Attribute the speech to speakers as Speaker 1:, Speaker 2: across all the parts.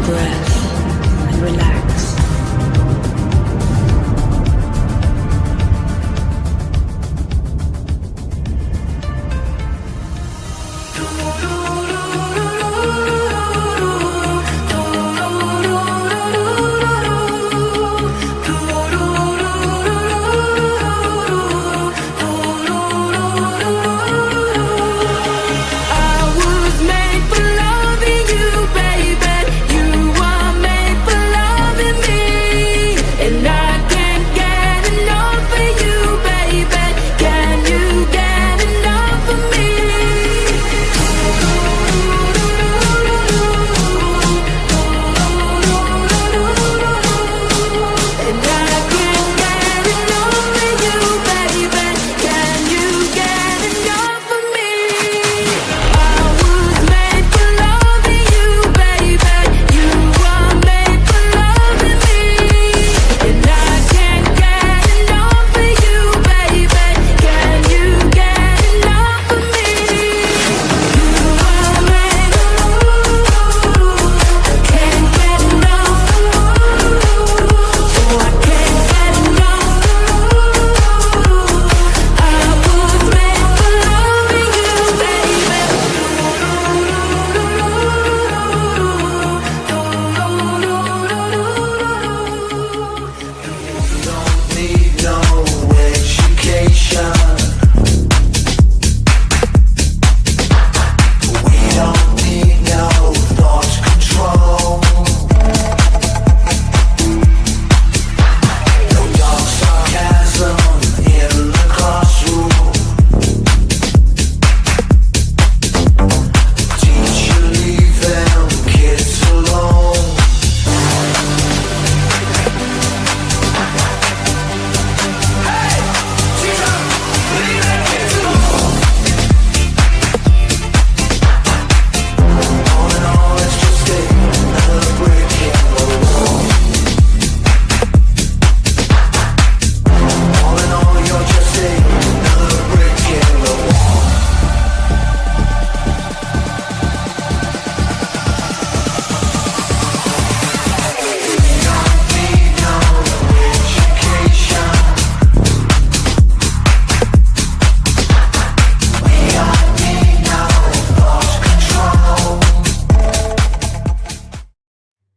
Speaker 1: breath, and relax.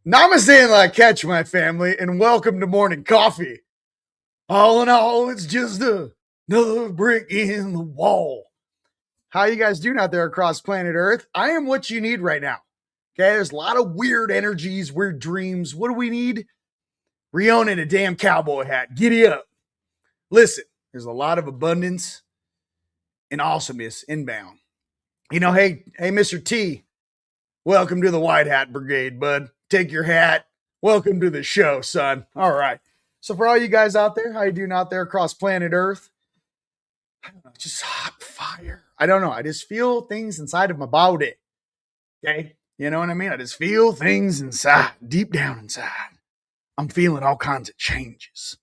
Speaker 2: Namaste and la catch, my family, and welcome to Morning Coffee. All in all, it's just another brick in the wall. How you guys doing out there across planet Earth? I am what you need right now. Okay, there's a lot of weird energies, weird dreams. What do we need? Rion in a damn cowboy hat. Giddy up. Listen, there's a lot of abundance and awesomeness inbound. You know, hey, Mr. T, welcome to the White Hat Brigade, bud. Take your hat. Welcome to the show, son. All right. So for all you guys out there, how you doing out there across planet Earth? I don't know, just hot fire. I don't know. I just feel things inside of my body. Okay? You know what I mean? I just feel things inside, deep down inside. I'm feeling all kinds of changes.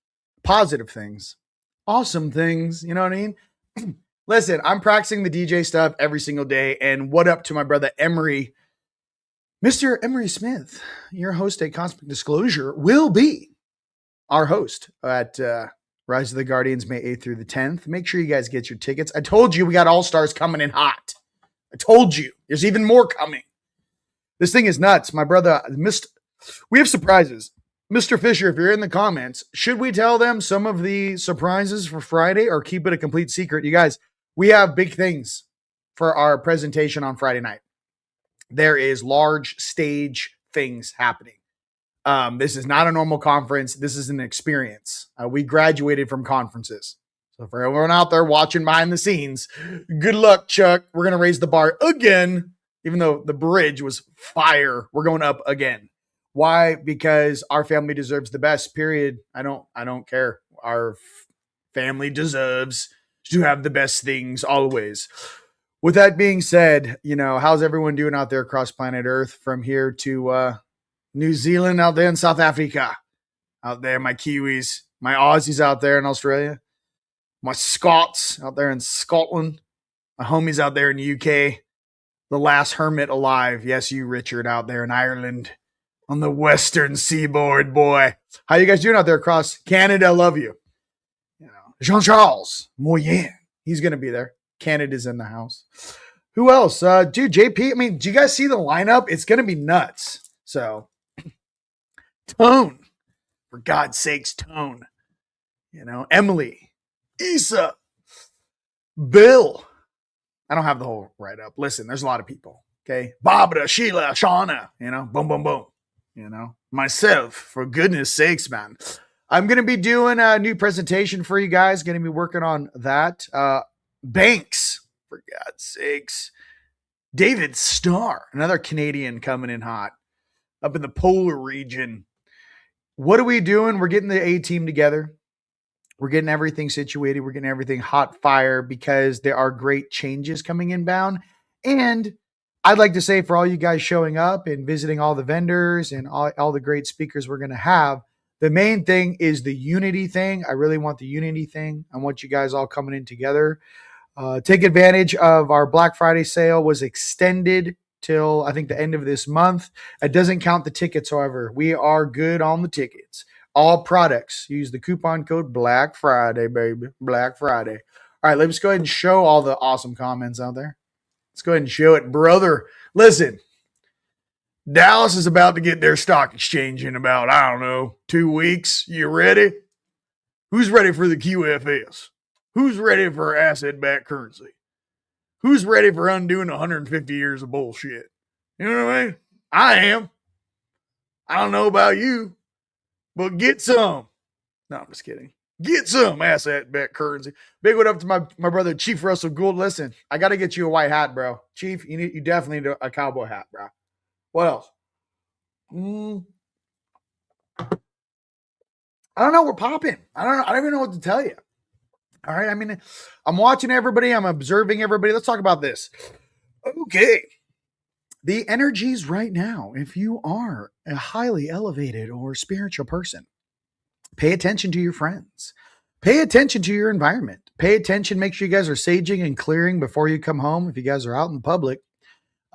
Speaker 2: Positive things. Awesome things. You know what I mean? Listen, I'm practicing the DJ stuff every single day. And what up to my brother Emery? Mr. Emery Smith, your host at Cosmic Disclosure, will be our host at Rise of the Guardians, May 8th through the 10th. Make sure you guys get your tickets. I told you we got All-Stars coming in hot. I told you. There's even more coming. This thing is nuts. My brother, we have surprises. Mr. Fisher, if you're in the comments, should we tell them some of the surprises for Friday or keep it a complete secret? You guys, we have big things for our presentation on Friday night. There is large stage things happening. This is not a normal conference. This is an experience. We graduated from conferences. So for everyone out there watching behind the scenes, good luck, Chuck. We're going to raise the bar again. Even though the bridge was fire, we're going up again. Why? Because our family deserves the best, period. I don't care. Our family deserves to have the best things always. With that being said, you know, how's everyone doing out there across planet Earth from here to New Zealand, out there in South Africa, out there, my Kiwis, my Aussies out there in Australia, my Scots out there in Scotland, my homies out there in the UK, the last hermit alive. Yes, you, Richard, out there in Ireland. on the western seaboard, boy. How you guys doing out there across Canada? Love you. You know, Jean-Charles Moyen. He's going to be there. Canada's in the house. Who else? Dude, JP. I mean, do you guys see the lineup? It's going to be nuts. So, Tone. For God's sakes, Tone. You know, Emily. Issa. Bill. I don't have the whole write-up. Listen, there's a lot of people. Okay. Barbara, Sheila, Shauna. You know, boom, boom, boom. You know, myself. For goodness sakes, man. I'm going to be doing a new presentation for you guys. Going to be working on that. Banks. For God's sakes. David Starr, another Canadian coming in hot up in the polar region. What are we doing? We're getting the A team together. We're getting everything situated. We're getting everything hot fire because there are great changes coming inbound. And I'd like to say for all you guys showing up and visiting all the vendors and all the great speakers we're going to have, the main thing is the unity thing. I really want the unity thing. I want you guys all coming in together. Take advantage of our Black Friday sale was extended till I think the end of this month. It doesn't count the tickets, however. We are good on the tickets. All products. Use the coupon code Black Friday, baby. Black Friday. All right, let's go ahead and show all the awesome comments out there. Let's go ahead and show it, brother. Listen, Dallas is about to get their stock exchange in about, I don't know, 2 weeks. You ready? Who's ready for the QFS? Who's ready for asset-backed currency? Who's ready for undoing 150 years of bullshit? You know what I mean? I am. I don't know about you, but get some. No, I'm just kidding. Get some asset-backed currency. Big what up to my brother, Chief Russell Gould. Listen, I got to get you a white hat, bro. Chief, you definitely need a cowboy hat, bro. What else? I don't know. We're popping. I don't even know what to tell you. All right. I mean, I'm watching everybody. I'm observing everybody. Let's talk about this. Okay. The energies right now, if you are a highly elevated or spiritual person, pay attention to your friends. Pay attention to your environment. Pay attention. Make sure you guys are saging and clearing before you come home. If you guys are out in public,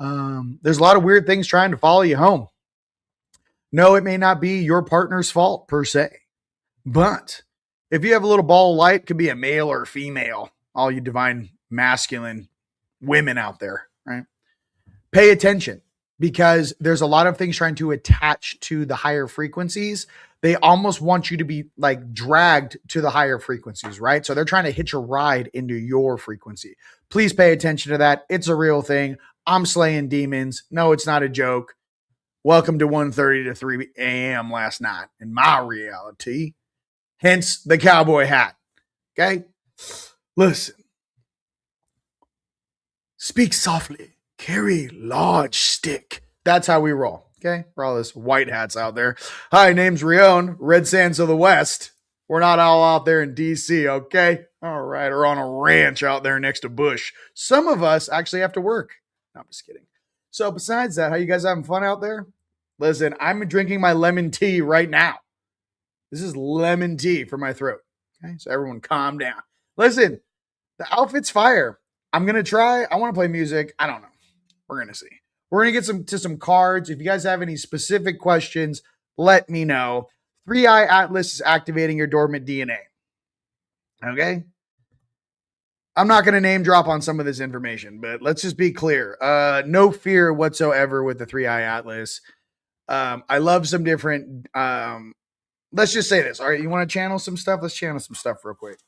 Speaker 2: there's a lot of weird things trying to follow you home. No, it may not be your partner's fault per se, but if you have a little ball of light, it could be a male or a female, all you divine masculine women out there, right? Pay attention because there's a lot of things trying to attach to the higher frequencies. They almost want you to be like dragged to the higher frequencies, right? So they're trying to hitch a ride into your frequency. Please pay attention to that. It's a real thing. I'm slaying demons. No, it's not a joke. Welcome to 1:30 to 3 a.m. last night in my reality. Hence the cowboy hat. Okay? Listen. Speak softly. Carry large stick. That's how we roll. Okay? For all this white hats out there. Hi, name's Rion. Red Sands of the West. We're not all out there in D.C., okay? All right. Or on a ranch out there next to Bush. Some of us actually have to work. No, I'm just kidding. So besides that, how you guys having fun out there? Listen, I'm drinking my lemon tea right now. This is lemon tea for my throat. Okay, so everyone calm down. Listen, the outfit's fire. I'm going to try. I want to play music. I don't know. We're going to see. We're going to get some cards. If you guys have any specific questions, let me know. 3i Atlas is activating your dormant DNA. Okay? I'm not going to name drop on some of this information, but let's just be clear. No fear whatsoever with the 3i Atlas. I love some different... let's just say this. All right, you want to channel some stuff? Let's channel some stuff real quick.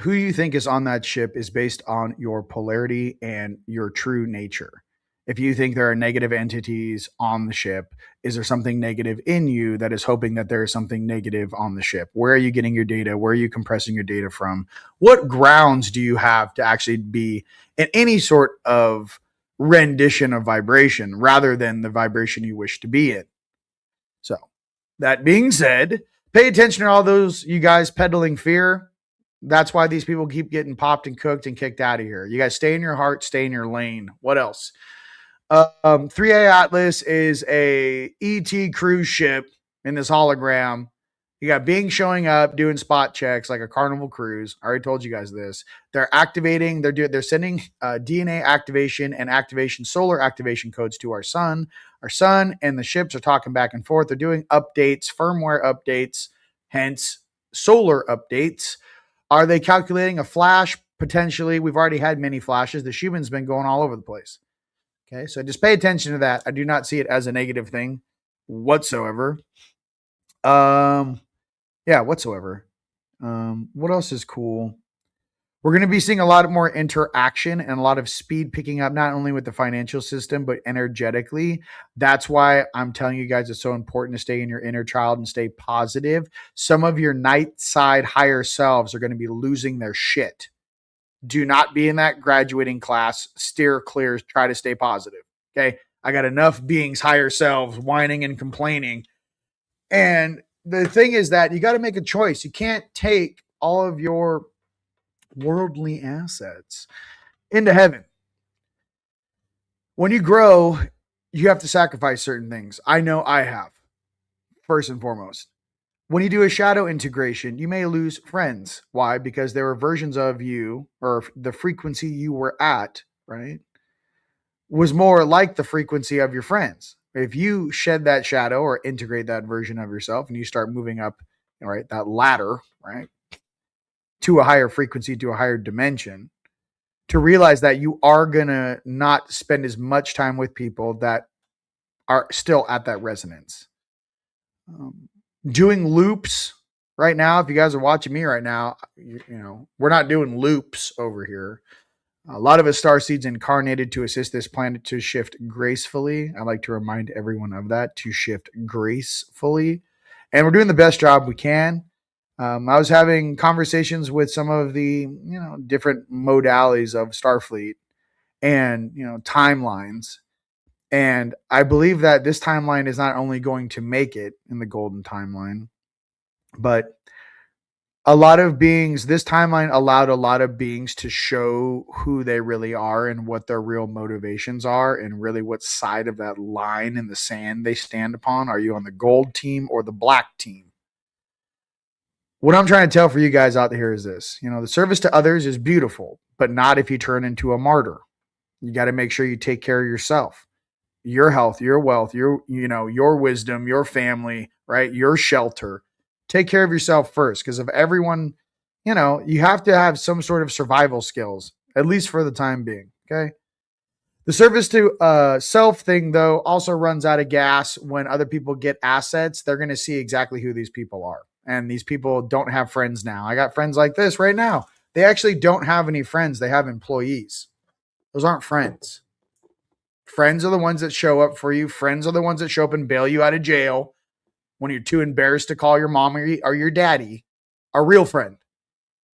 Speaker 2: Who you think is on that ship is based on your polarity and your true nature. If you think there are negative entities on the ship, is there something negative in you that is hoping that there is something negative on the ship? Where are you getting your data? Where are you compressing your data from? What grounds do you have to actually be in any sort of rendition of vibration rather than the vibration you wish to be in? So that being said, pay attention to all those you guys peddling fear. That's why these people keep getting popped and cooked and kicked out of here. You guys stay in your heart, stay in your lane. What else? 3A Atlas is a ET cruise ship in this hologram You got beings showing up, doing spot checks like a carnival cruise. I already told you guys this. They're activating, they're sending DNA activation and activation, solar activation codes to our sun. Our sun and the ships are talking back and forth. They're doing updates, firmware updates, hence solar updates. Are they calculating a flash? Potentially. We've already had many flashes. The Schumann's been going all over the place. Okay, so just pay attention to that. I do not see it as a negative thing whatsoever. Yeah, whatsoever. What else is cool? We're going to be seeing a lot more interaction and a lot of speed picking up, not only with the financial system, but energetically. That's why I'm telling you guys it's so important to stay in your inner child and stay positive. Some of your night side higher selves are going to be losing their shit. Do not be in that graduating class. Steer clear. Try to stay positive. Okay. I got enough beings, higher selves, whining and complaining. And the thing is that you got to make a choice. You can't take all of your worldly assets into heaven. When you grow, you have to sacrifice certain things. I know I have, first and foremost. When you do a shadow integration, you may lose friends. Why? Because there were versions of you, or the frequency you were at, right, was more like the frequency of your friends. If you shed that shadow or integrate that version of yourself and you start moving up, right, that ladder, right, to a higher frequency, to a higher dimension, to realize that you are going to not spend as much time with people that are still at that resonance. Doing loops right now, if you guys are watching me right now, you know, we're not doing loops over here. A lot of us starseeds incarnated to assist this planet to shift gracefully. I like to remind everyone of that, to shift gracefully. And we're doing the best job we can. I was having conversations with some of the, different modalities of Starfleet and, timelines. And I believe that this timeline is not only going to make it in the golden timeline, but a lot of beings, this timeline allowed a lot of beings to show who they really are and what their real motivations are and really what side of that line in the sand they stand upon. Are you on the gold team or the black team? What I'm trying to tell for you guys out there is this, the service to others is beautiful, but not if you turn into a martyr. You got to make sure you take care of yourself, your health, your wealth, your wisdom, your family, right? Your shelter. Take care of yourself first, because if everyone, you have to have some sort of survival skills, at least for the time being. Okay. The service to self thing, though, also runs out of gas when other people get assets. They're going to see exactly who these people are. And these people don't have friends now. I got friends like this right now. They actually don't have any friends. They have employees. Those aren't friends. Friends are the ones that show up for you. Friends are the ones that show up and bail you out of jail when you're too embarrassed to call your mom or your daddy. A real friend.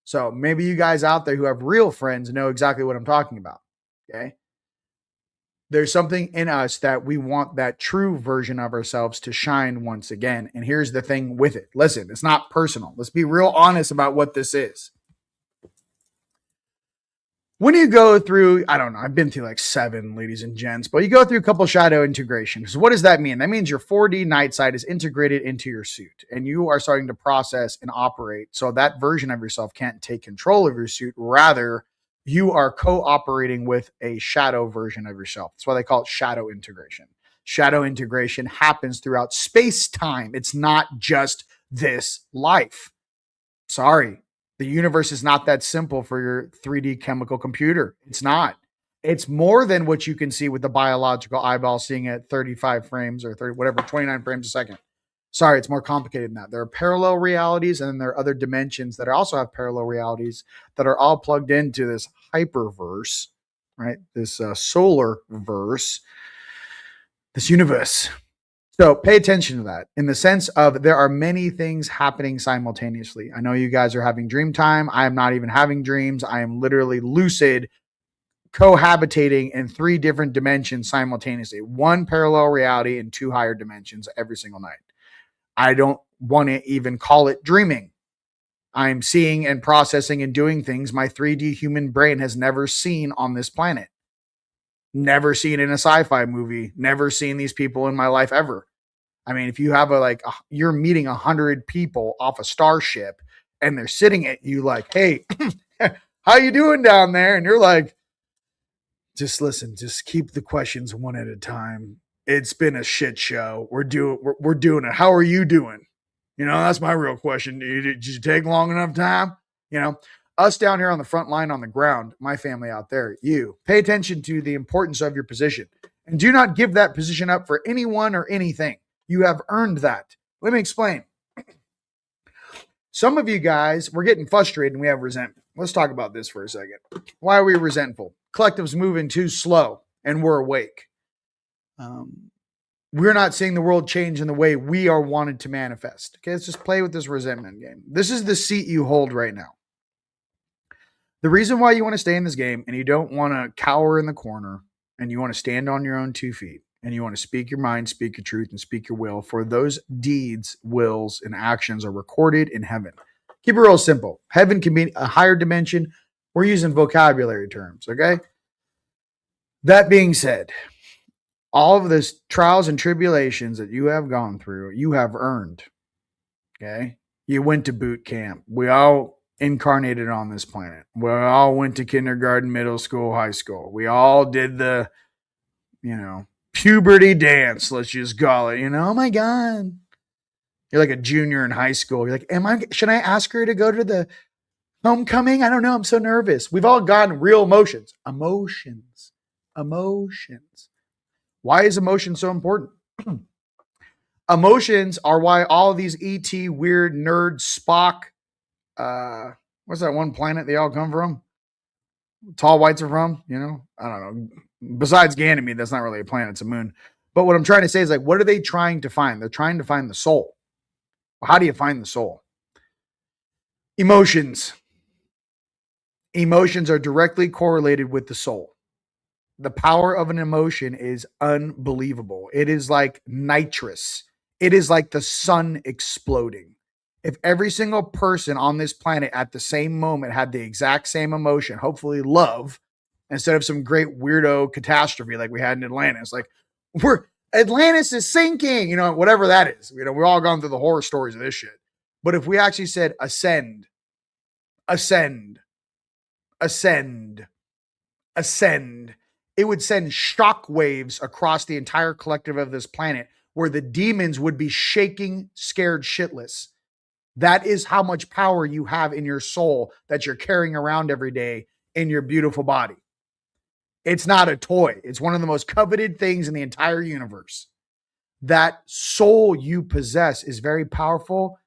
Speaker 2: So maybe you guys out there who have real friends know exactly what I'm talking about. Okay. There's something in us that we want that true version of ourselves to shine once again. And here's the thing with it. Listen, it's not personal. Let's be real honest about what this is. When you go through, I don't know, I've been through like 7, ladies and gents, but you go through a couple shadow integrations. What does that mean? That means your 4D night side is integrated into your suit and you are starting to process and operate. So that version of yourself can't take control of your suit. Rather, you are cooperating with a shadow version of yourself. That's why they call it shadow integration. Shadow integration happens throughout space-time. It's not just this life. Sorry. The universe is not that simple for your 3D chemical computer. It's not. It's more than what you can see with the biological eyeball seeing at 35 frames or 30, whatever, 29 frames a second. Sorry, it's more complicated than that. There are parallel realities and then there are other dimensions that also have parallel realities that are all plugged into this hyperverse, right? This solar verse, this universe. So pay attention to that in the sense of there are many things happening simultaneously. I know you guys are having dream time. I am not even having dreams. I am literally lucid, cohabitating in 3 different dimensions simultaneously. 1 parallel reality and 2 higher dimensions every single night. I don't want to even call it dreaming. I'm seeing and processing and doing things my 3D human brain has never seen on this planet. Never seen in a sci-fi movie. Never seen these people in my life ever. I mean, if you have you're meeting 100 people off a starship and they're sitting at you like, hey, how you doing down there? And you're like, just listen, just keep the questions one at a time. It's been a shit show. We're doing it. How are you doing? That's my real question. Did you take long enough time? Us down here on the front line on the ground, my family out there, you pay attention to the importance of your position and do not give that position up for anyone or anything. You have earned that. Let me explain. Some of you guys, we're getting frustrated and we have resentment. Let's talk about this for a second. Why are we resentful? Collective's moving too slow and we're awake. We're not seeing the world change in the way we are wanted to manifest. Okay, let's just play with this resentment game. This is the seat you hold right now. The reason why you want to stay in this game and you don't want to cower in the corner and you want to stand on your own 2 feet and you want to speak your mind, speak your truth, and speak your will, for those deeds, wills, and actions are recorded in heaven. Keep it real simple. Heaven can be a higher dimension. We're using vocabulary terms, okay? That being said, all of this trials and tribulations that you have gone through, you have earned, okay? You went to boot camp. We all incarnated on this planet. We all went to kindergarten, middle school, high school. We all did the, puberty dance, let's just call it, oh my God. You're like a junior in high school. You're like, should I ask her to go to the homecoming? I don't know. I'm so nervous. We've all gotten real emotions. Emotions. Why is emotion so important? Emotions are why all these ET weird nerd Spock, what's that one planet they all come from? Tall whites are from, I don't know. Besides Ganymede, that's not really a planet, it's a moon. But what I'm trying to say is what are they trying to find? They're trying to find the soul. Well, how do you find the soul? Emotions. Emotions are directly correlated with the soul. The power of an emotion is unbelievable. It is like nitrous. It is like the sun exploding. If every single person on this planet at the same moment had the exact same emotion, hopefully love, instead of some great weirdo catastrophe like we had in Atlantis, Atlantis is sinking, whatever that is. We're all gone through the horror stories of this shit. But if we actually said ascend, ascend, ascend, ascend, it would send shock waves across the entire collective of this planet where the demons would be shaking, scared shitless. That is how much power you have in your soul that you're carrying around every day in your beautiful body. It's not a toy. It's one of the most coveted things in the entire universe. That soul you possess is very powerful,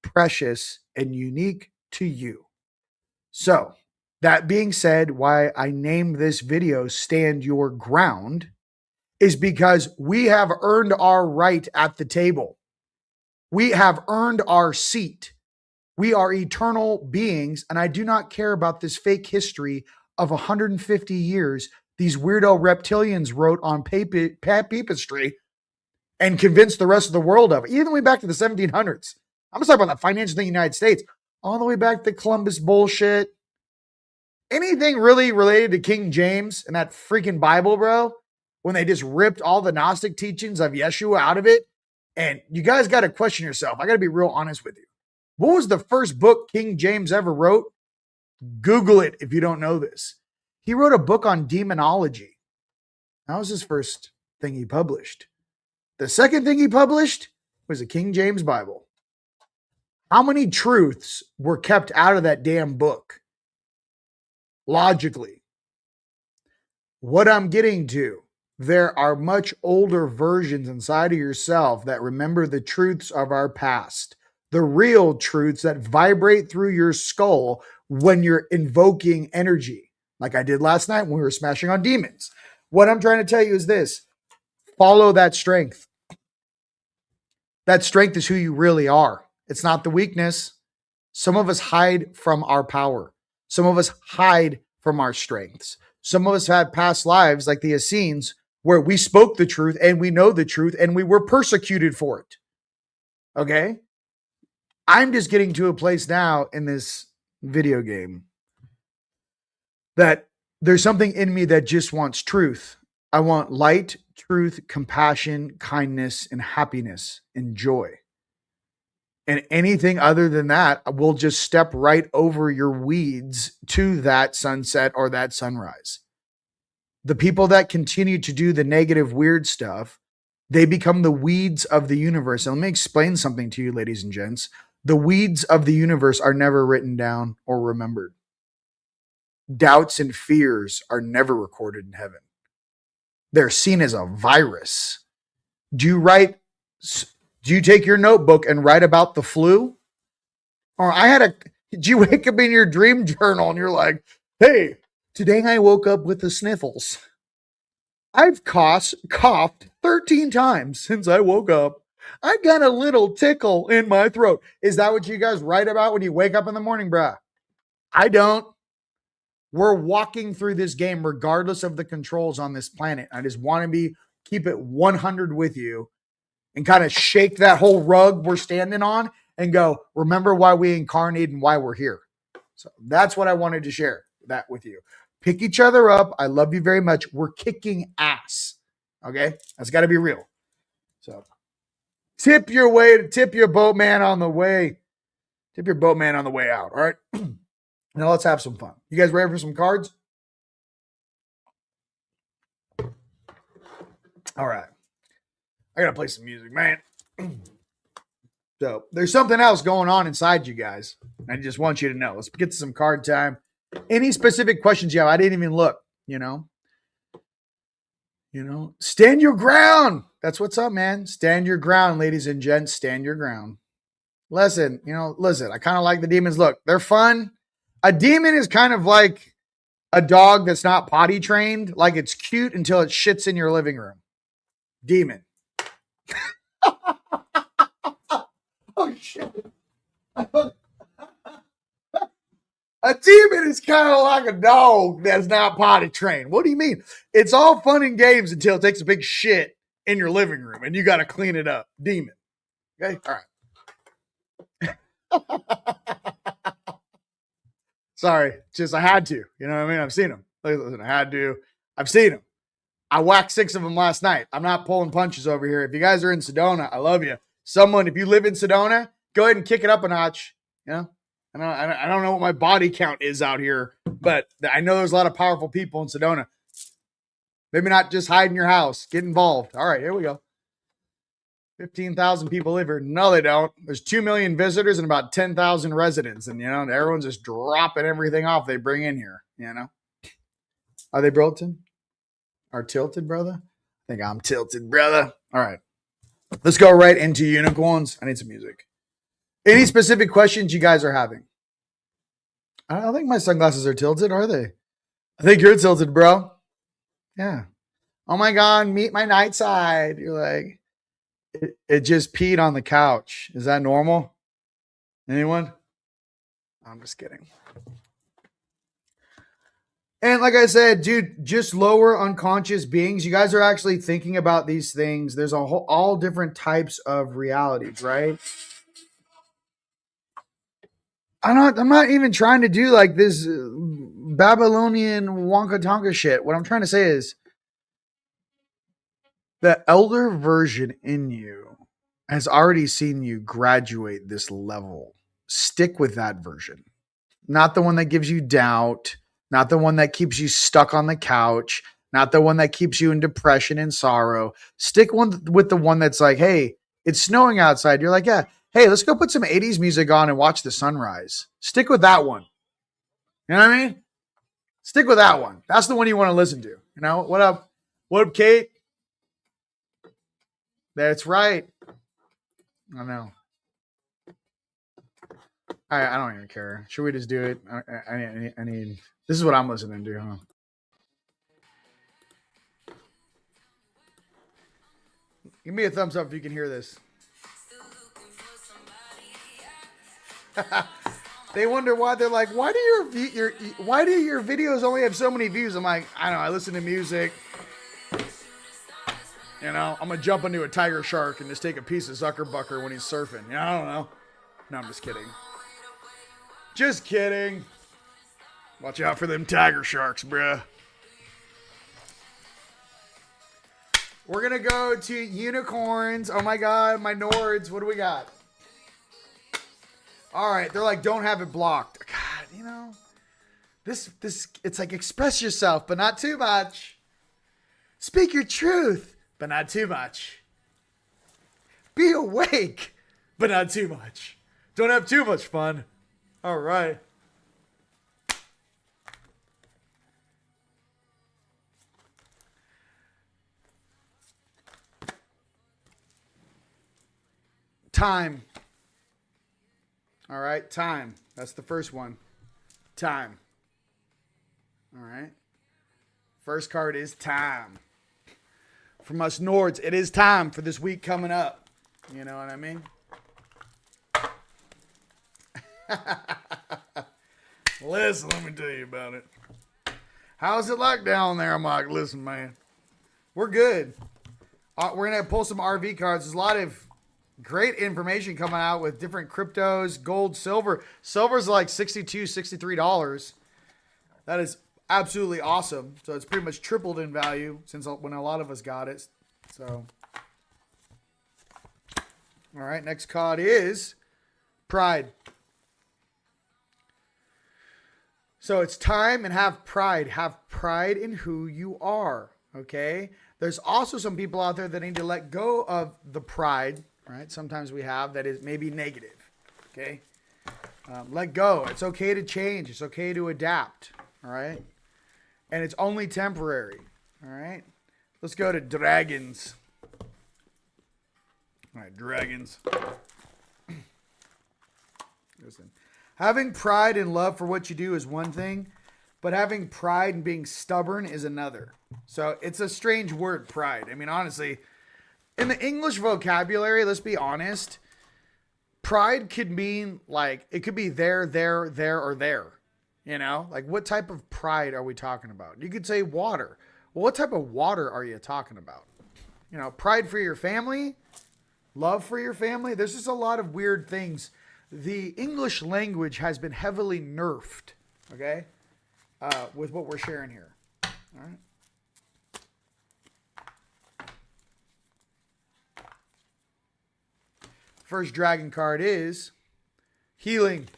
Speaker 2: precious, and unique to you. So, that being said, why I named this video Stand Your Ground is because we have earned our right at the table. We have earned our seat. We are eternal beings, and I do not care about this fake history of 150 years these weirdo reptilians wrote on papistry and convinced the rest of the world of it. Even the way back to the 1700s. I'm just talking about the financial thing in the United States. All the way back to Columbus bullshit. Anything really related to King James and that freaking Bible, bro, when they just ripped all the Gnostic teachings of Yeshua out of it. And you guys got to question yourself. I got to be real honest with you. What was the first book King James ever wrote? Google it if you don't know this. He wrote a book on demonology. That was his first thing he published. The second thing he published was the King James Bible. How many truths were kept out of that damn book? Logically. What I'm getting to, there are much older versions inside of yourself that remember the truths of our past. The real truths that vibrate through your skull when you're invoking energy. Like I did last night when we were smashing on demons. What I'm trying to tell you is this. Follow that strength. That strength is who you really are. It's not the weakness. Some of us hide from our power. Some of us hide from our strengths. Some of us had past lives like the Essenes where we spoke the truth and we know the truth and we were persecuted for it. Okay? I'm just getting to a place now in this video game that there's something in me that just wants truth. I want light, truth, compassion, kindness, and happiness and joy. And anything other than that will just step right over your weeds to that sunset or that sunrise. The people that continue to do the negative, weird stuff, they become the weeds of the universe. And let me explain something to you, ladies and gents. The weeds of the universe are never written down or remembered. Doubts and fears are never recorded in heaven. They're seen as a virus. Do you take your notebook and write about the flu? Or did you wake up in your dream journal and you're like, hey, today I woke up with the sniffles. I've coughed 13 times since I woke up. I got a little tickle in my throat. Is that what you guys write about when you wake up in the morning, bruh? I don't. We're walking through this game regardless of the controls on this planet. I just want to keep it 100 with you and kind of shake that whole rug we're standing on and go, remember why we incarnated and why we're here. So that's what I wanted to share that with you. Pick each other up. I love you very much. We're kicking ass. Okay? That's got to be real. So tip your boatman on the way. Tip your boatman on the way out. All right? Now let's have some fun. You guys ready for some cards? All right. I got to play some music, man. So there's something else going on inside you guys. I just want you to know. Let's get to some card time. Any specific questions you have? I didn't even look, stand your ground. That's what's up, man. Stand your ground, ladies and gents. Stand your ground. Listen, I kind of like the demons. Look, they're fun. A demon is kind of like a dog that's not potty trained. Like it's cute until it shits in your living room. Demon. Oh, shit. A demon is kind of like a dog that's not potty trained. What do you mean? It's all fun and games until it takes a big shit in your living room and you got to clean it up. Demon. Okay? All right. Sorry. Just I had to. You know what I mean? I've seen them. Listen, I had to. I've seen them. I whacked 6 of them last night. I'm not pulling punches over here. If you guys are in Sedona, I love you. If you live in Sedona, go ahead and kick it up a notch. I don't know what my body count is out here, but I know there's a lot of powerful people in Sedona. Maybe not just hide in your house. Get involved. All right, here we go. 15,000 people live here. No, they don't. There's 2 million visitors and about 10,000 residents. And, everyone's just dropping everything off they bring in here, Are they broken? Are tilted, brother? I think I'm tilted, brother. All right. Let's go right into unicorns. I need some music. Any specific questions you guys are having? I don't think my sunglasses are tilted, are they? I think you're tilted, bro. Yeah. Oh my God, meet my night side. You're like, it just peed on the couch. Is that normal? Anyone? I'm just kidding. And like I said, dude, just lower unconscious beings. You guys are actually thinking about these things. There's all different types of realities, right? I'm not even trying to do like this Babylonian Wonka Tonka shit. What I'm trying to say is the elder version in you has already seen you graduate this level. Stick with that version. Not the one that gives you doubt. Not the one that keeps you stuck on the couch. Not the one that keeps you in depression and sorrow. Stick with the one that's like, hey, it's snowing outside. You're like, yeah, hey, let's go put some 80s music on and watch the sunrise. Stick with that one. You know what I mean? Stick with that one. That's the one you want to listen to. What up? What up, Kate? That's right. I know. I don't even care. Should we just do it? I need. This is what I'm listening to, huh? Give me a thumbs up if you can hear this. They wonder why. They're like, why do your videos only have so many views? I'm like, I don't know. I listen to music. I'm gonna jump into a tiger shark and just take a piece of Zuckerbucker when he's surfing. I don't know. No, I'm just kidding. Just kidding. Watch out for them tiger sharks, bruh. We're going to go to unicorns. Oh my God, my Nords. What do we got? All right. They're like, don't have it blocked. God, you know, this, it's like express yourself, but not too much. Speak your truth, but not too much. Be awake, but not too much. Don't have too much fun. All right. Time. All right, time. That's the first one. Time. All right. First card is time. From us Nords, it is time for this week coming up. You know what I mean? Listen, let me tell you about it. How's it like down there? I'm like, listen, man. We're good. We're going to pull some RV cards. There's a lot of great information coming out with different cryptos, gold, silver. Silver's like $62, $63. That is absolutely awesome. So it's pretty much tripled in value since when a lot of us got it. So, all right, next card is pride. So it's time and have pride. Have pride in who you are, okay? There's also some people out there that need to let go of the pride, right? Sometimes we have that is maybe negative, okay? Let go. It's okay to change. It's okay to adapt, all right? And it's only temporary, all right? Let's go to dragons. All right, dragons. Listen. Having pride and love for what you do is one thing, but having pride and being stubborn is another. So it's a strange word, pride. I mean, honestly, in the English vocabulary, let's be honest, pride could mean like, it could be there, or there. You know, like what type of pride are we talking about? You could say water. Well, what type of water are you talking about? You know, pride for your family, love for your family. There's just a lot of weird things. The English language has been heavily nerfed, okay, with what we're sharing here. All right. First dragon card is healing.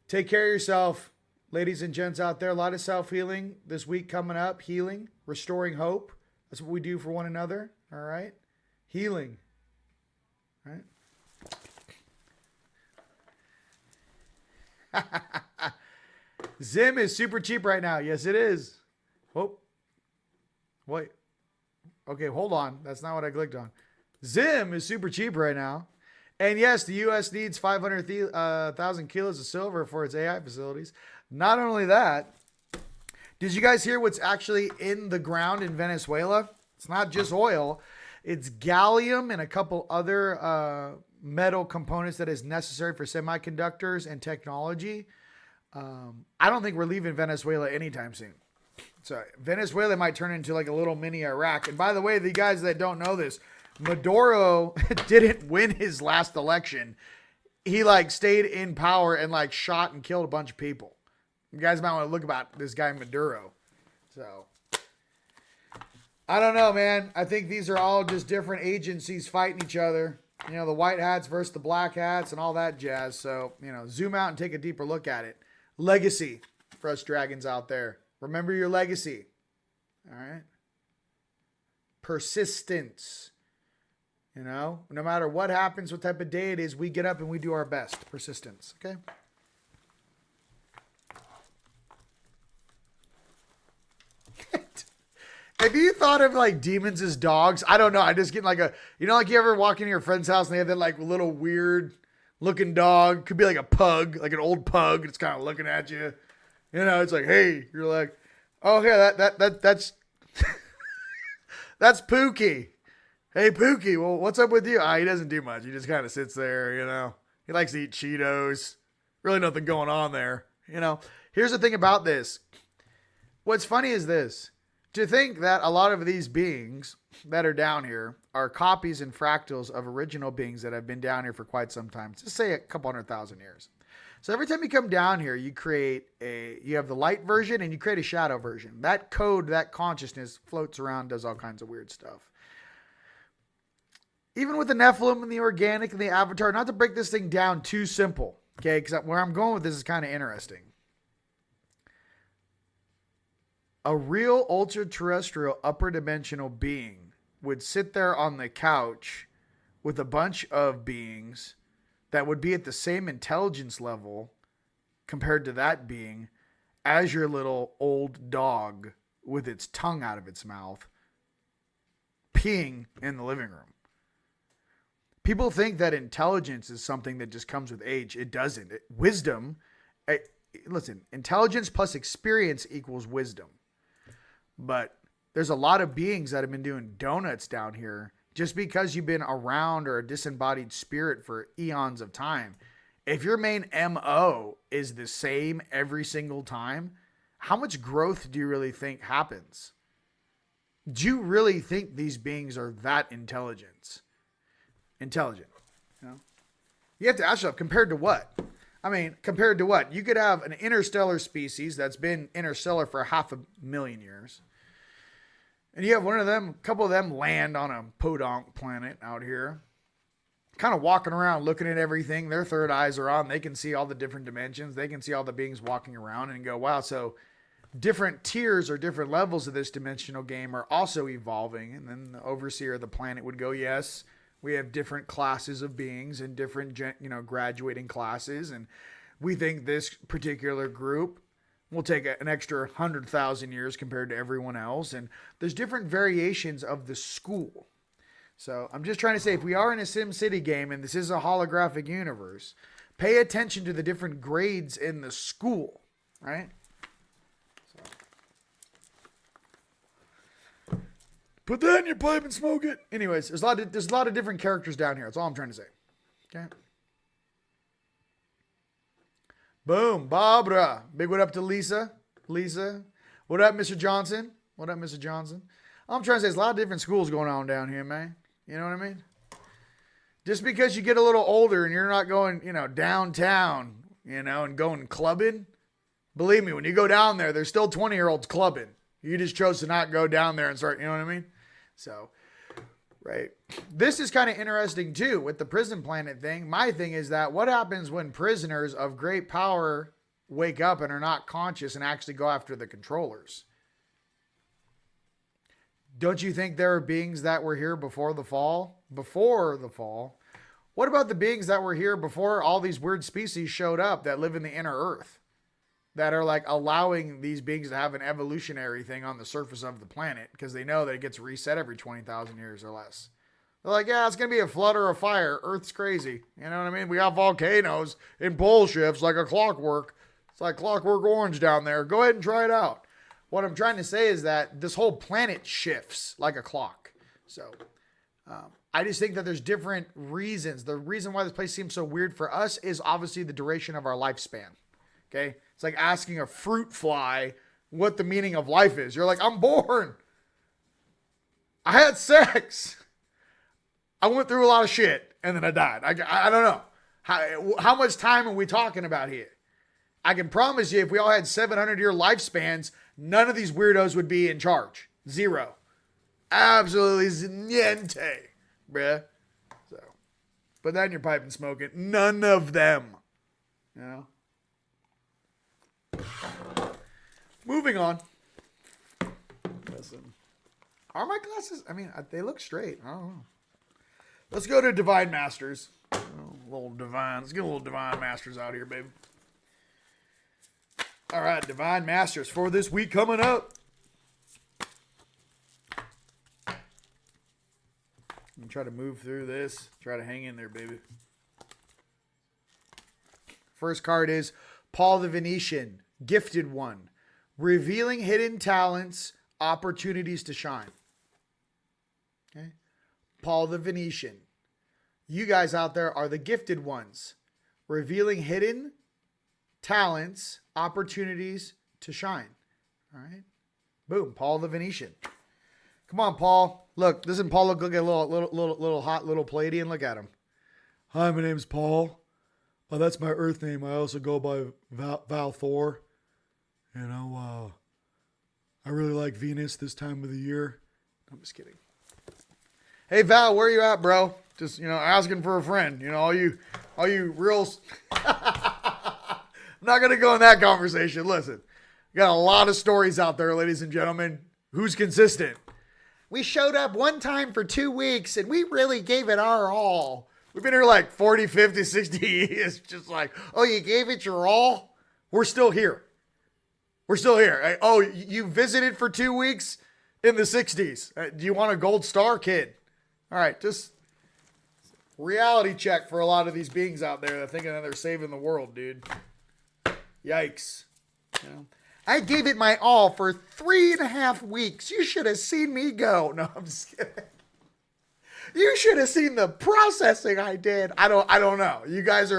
Speaker 2: Take care of yourself, ladies and gents out there. A lot of self-healing this week coming up. Healing, restoring hope. That's what we do for one another. All right. Healing. All right. Zim is super cheap right now. Yes, it is. Oh, wait. Okay, hold on. That's not what I clicked on. Zim is super cheap right now. And yes, the U.S. needs 500,000 kilos of silver for its AI facilities. Not only that, did you guys hear what's actually in the ground in Venezuela? It's not just oil. It's gallium and a couple other metal components that is necessary for semiconductors and technology. I don't think we're leaving Venezuela anytime soon. So Venezuela might turn into like a little mini Iraq. And by the way, the guys that don't know this, Maduro didn't win his last election. He like stayed in power and like shot and killed a bunch of people. You guys might want to look about this guy Maduro. So I don't know, man. I think these are all just different agencies fighting each other. You know, the white hats versus the black hats and all that jazz. So, you know, zoom out and take a deeper look at it. Legacy for us dragons out there. Remember your legacy. All right. Persistence. You know, no matter what happens, what type of day it is, we get up and we do our best. Persistence. Okay. Have you thought of like demons as dogs? I don't know. I just get like a, you know, like you ever walk into your friend's house and they have that like little weird looking dog. Could be like a pug, like an old pug. It's kind of looking at you. You know, it's like, hey, you're like, oh yeah, that's that's Pookie. Hey Pookie, well, what's up with you? He doesn't do much. He just kind of sits there, you know. He likes to eat Cheetos. Really nothing going on there. You know, here's the thing about this. What's funny is this. To think that a lot of these beings that are down here are copies and fractals of original beings that have been down here for quite some time. Just say a couple 100,000 years. So every time you come down here, you have the light version and you create a shadow version. That code, that consciousness floats around, does all kinds of weird stuff. Even with the Nephilim and the organic and the avatar, not to break this thing down too simple, okay? Because where I'm going with this is kind of interesting. A real ultra-terrestrial upper dimensional being would sit there on the couch with a bunch of beings that would be at the same intelligence level compared to that being as your little old dog with its tongue out of its mouth peeing in the living room. People think that intelligence is something that just comes with age. It doesn't. Wisdom, listen, intelligence plus experience equals wisdom. But there's a lot of beings that have been doing donuts down here. Just because you've been around or a disembodied spirit for eons of time, if your main MO is the same every single time, how much growth do you really think happens? Do you really think these beings are that intelligent? You know? You have to ask yourself, compared to what? I mean, compared to what? You could have an interstellar species that's been interstellar for 500,000 years. And you have a couple of them land on a podunk planet out here, kind of walking around looking at everything. Their third eyes are on. They can see all the different dimensions. They can see all the beings walking around and go, wow, so different tiers or different levels of this dimensional game are also evolving. And then the overseer of the planet would go, yes, we have different classes of beings and different, graduating classes. And we think this particular group will take an extra 100,000 years compared to everyone else. And there's different variations of the school. So I'm just trying to say, if we are in a SimCity game and this is a holographic universe, pay attention to the different grades in the school, right? So. Put that in your pipe and smoke it. Anyways, there's a lot of different characters down here. That's all I'm trying to say. Okay. Boom, Barbara. Big what up to Lisa. What up, Mr. Johnson? What up, Mr. Johnson? All I'm trying to say is a lot of different schools going on down here, man. You know what I mean? Just because you get a little older and you're not going, downtown, and going clubbing. Believe me, when you go down there, there's still 20-year-olds clubbing. You just chose to not go down there and start, you know what I mean? So, right. This is kind of interesting too with the prison planet thing. My thing is that what happens when prisoners of great power wake up and are not conscious and actually go after the controllers? Don't you think there are beings that were here before the fall? What about the beings that were here before all these weird species showed up that live in the inner earth? That are like allowing these beings to have an evolutionary thing on the surface of the planet because they know that it gets reset every 20,000 years or less. They're like, yeah, it's going to be a flood or a fire. Earth's crazy. You know what I mean? We got volcanoes and pole shifts like a clockwork. It's like Clockwork Orange down there. Go ahead and try it out. What I'm trying to say is that this whole planet shifts like a clock. So I just think that there's different reasons. The reason why this place seems so weird for us is obviously the duration of our lifespan. Okay? It's like asking a fruit fly what the meaning of life is. You're like, I'm born. I had sex. I went through a lot of shit and then I died. I don't know. How much time are we talking about here? I can promise you if we all had 700-year lifespans, none of these weirdos would be in charge. Zero. Absolutely niente, bruh. So, put that in your pipe and smoke it. None of them. You know? Moving on. Listen. Are my glasses? I mean, they look straight. I don't know. Let's go to Divine Masters. Let's get a little Divine Masters out here, baby. All right, Divine Masters for this week coming up. I'm going to try to move through this. Try to hang in there, baby. First card is Paul the Venetian, Gifted One. Revealing hidden talents, opportunities to shine. Okay? Paul the Venetian. You guys out there are the gifted ones. Revealing hidden talents, opportunities to shine. All right? Boom. Paul the Venetian. Come on, Paul. Look, doesn't Paul look like a little hot little Palladian? Look at him. Hi, my name's Paul. That's my Earth name. I also go by Val Thor. I really like Venus this time of the year. I'm just kidding. Hey Val, where you at, bro? Just, asking for a friend. All you real. I'm not going to go in that conversation. Listen, got a lot of stories out there, ladies and gentlemen. Who's consistent? We showed up one time for 2 weeks and we really gave it our all. We've been here like 40, 50, 60 years. Just like, oh, you gave it your all? We're still here. We're still here. Oh, you visited for 2 weeks in the 60s. Do you want a gold star, kid? All right, just reality check for a lot of these beings out there that thinking that they're saving the world, dude. Yikes. I gave it my all for 3.5 weeks. You should have seen me go. No, I'm just kidding. You should have seen the processing I did. I don't know. You guys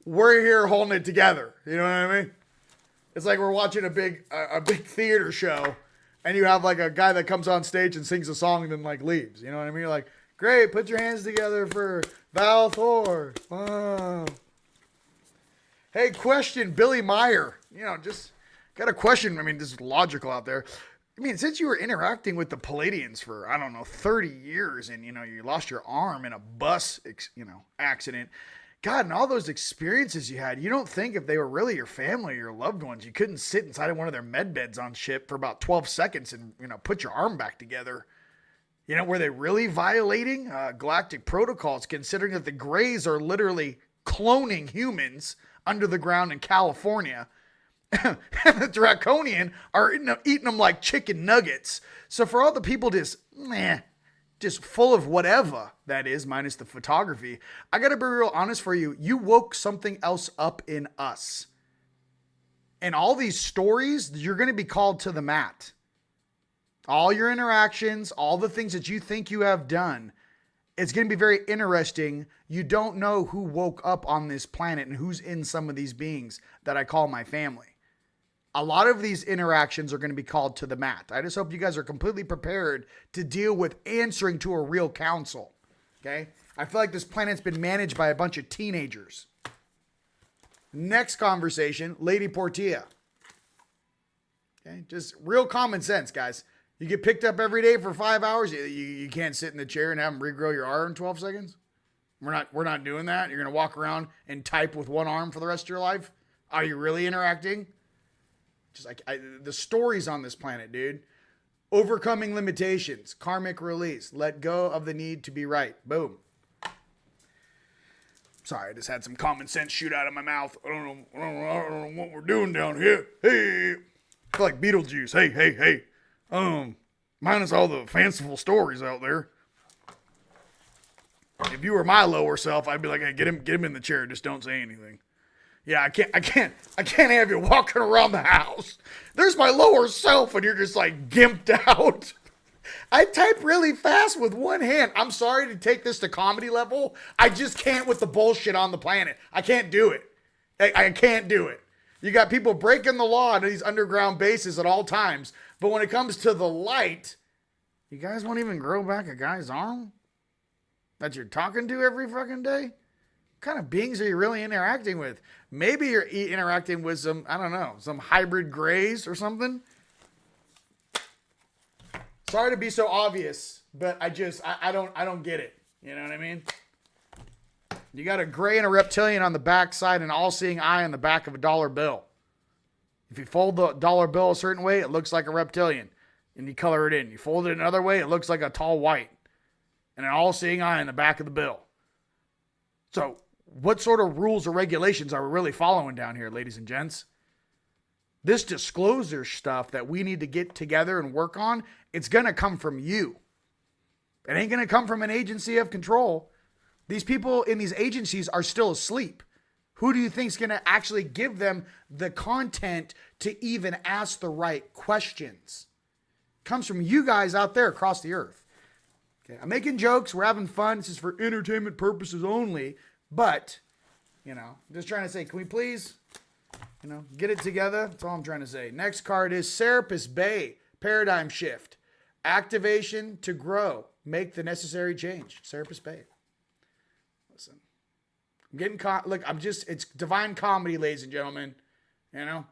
Speaker 2: we're here holding it together. You know what I mean? It's like we're watching a big theater show and you have like a guy that comes on stage and sings a song and then like leaves. You know what I mean? You're like, great, put your hands together for Val Thor. Oh. Hey, question, Billy Meyer. Just got a question. I mean, this is logical out there. I mean, since you were interacting with the Palladians for, 30 years and, you lost your arm in a bus, accident, God, and all those experiences you had, you don't think if they were really your family or your loved ones, you couldn't sit inside of one of their med beds on ship for about 12 seconds and, put your arm back together. Were they really violating galactic protocols, considering that the Greys are literally cloning humans under the ground in California? And the Draconian are eating them like chicken nuggets. So for all the people just full of whatever that is, minus the photography, I got to be real honest for you. You woke something else up in us. And all these stories, you're going to be called to the mat. All your interactions, all the things that you think you have done, it's going to be very interesting. You don't know who woke up on this planet and who's in some of these beings that I call my family. A lot of these interactions are going to be called to the mat. I just hope you guys are completely prepared to deal with answering to a real council. Okay? I feel like this planet's been managed by a bunch of teenagers. Next conversation, Lady Portia. Okay? Just real common sense, guys. You get picked up every day for 5 hours. You can't sit in the chair and have them regrow your arm in 12 seconds. We're not doing that. You're going to walk around and type with one arm for the rest of your life. Are you really interacting? Just like the stories on this planet, dude. Overcoming limitations, karmic release, let go of the need to be right. Boom. Sorry, I just had some common sense shoot out of my mouth. I don't know what we're doing down here. Hey, I feel like Beetlejuice. Hey. Minus all the fanciful stories out there. If you were my lower self, I'd be like, hey, get him in the chair. Just don't say anything. Yeah, I can't have you walking around the house. There's my lower self and you're just like gimped out. I type really fast with one hand. I'm sorry to take this to comedy level. I just can't with the bullshit on the planet. I can't do it. I can't do it. You got people breaking the law in these underground bases at all times. But when it comes to the light, you guys won't even grow back a guy's arm that you're talking to every fucking day? What kind of beings are you really interacting with? Maybe you're interacting with some, some hybrid grays or something. Sorry to be so obvious, but I don't get it. You know what I mean? You got a gray and a reptilian on the back side and an all-seeing eye on the back of a dollar bill. If you fold the dollar bill a certain way, it looks like a reptilian. And you color it in. You fold it another way, it looks like a tall white. And an all-seeing eye in the back of the bill. So, what sort of rules or regulations are we really following down here, ladies and gents? This disclosure stuff that we need to get together and work on, it's going to come from you. It ain't going to come from an agency of control. These people in these agencies are still asleep. Who do you think is going to actually give them the content to even ask the right questions? It comes from you guys out there across the earth. Okay, I'm making jokes. We're having fun. This is for entertainment purposes only. But, I'm just trying to say, can we please, get it together? That's all I'm trying to say. Next card is Serapis Bay, Paradigm Shift. Activation to grow. Make the necessary change. Serapis Bay. Listen, I'm getting caught. Look, it's divine comedy, ladies and gentlemen. You know,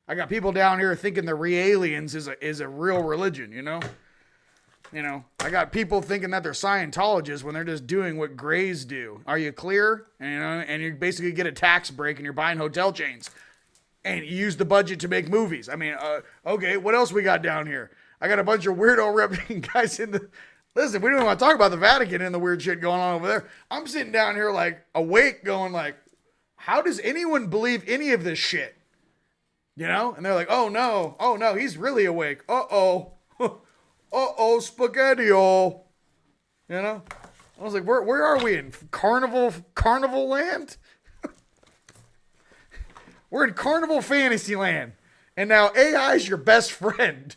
Speaker 2: I got people down here thinking the Realians is a real religion, you know? I got people thinking that they're Scientologists when they're just doing what Greys do. Are you clear? And you basically get a tax break and you're buying hotel chains. And you use the budget to make movies. I mean, okay, what else we got down here? I got a bunch of weirdo repping guys in the... Listen, we don't want to talk about the Vatican and the weird shit going on over there. I'm sitting down here like awake going like, how does anyone believe any of this shit? And they're like, oh no, he's really awake. Uh-oh, spaghetti-o. I was like, where are we in carnival land? We're in carnival fantasy land. And now AI is your best friend.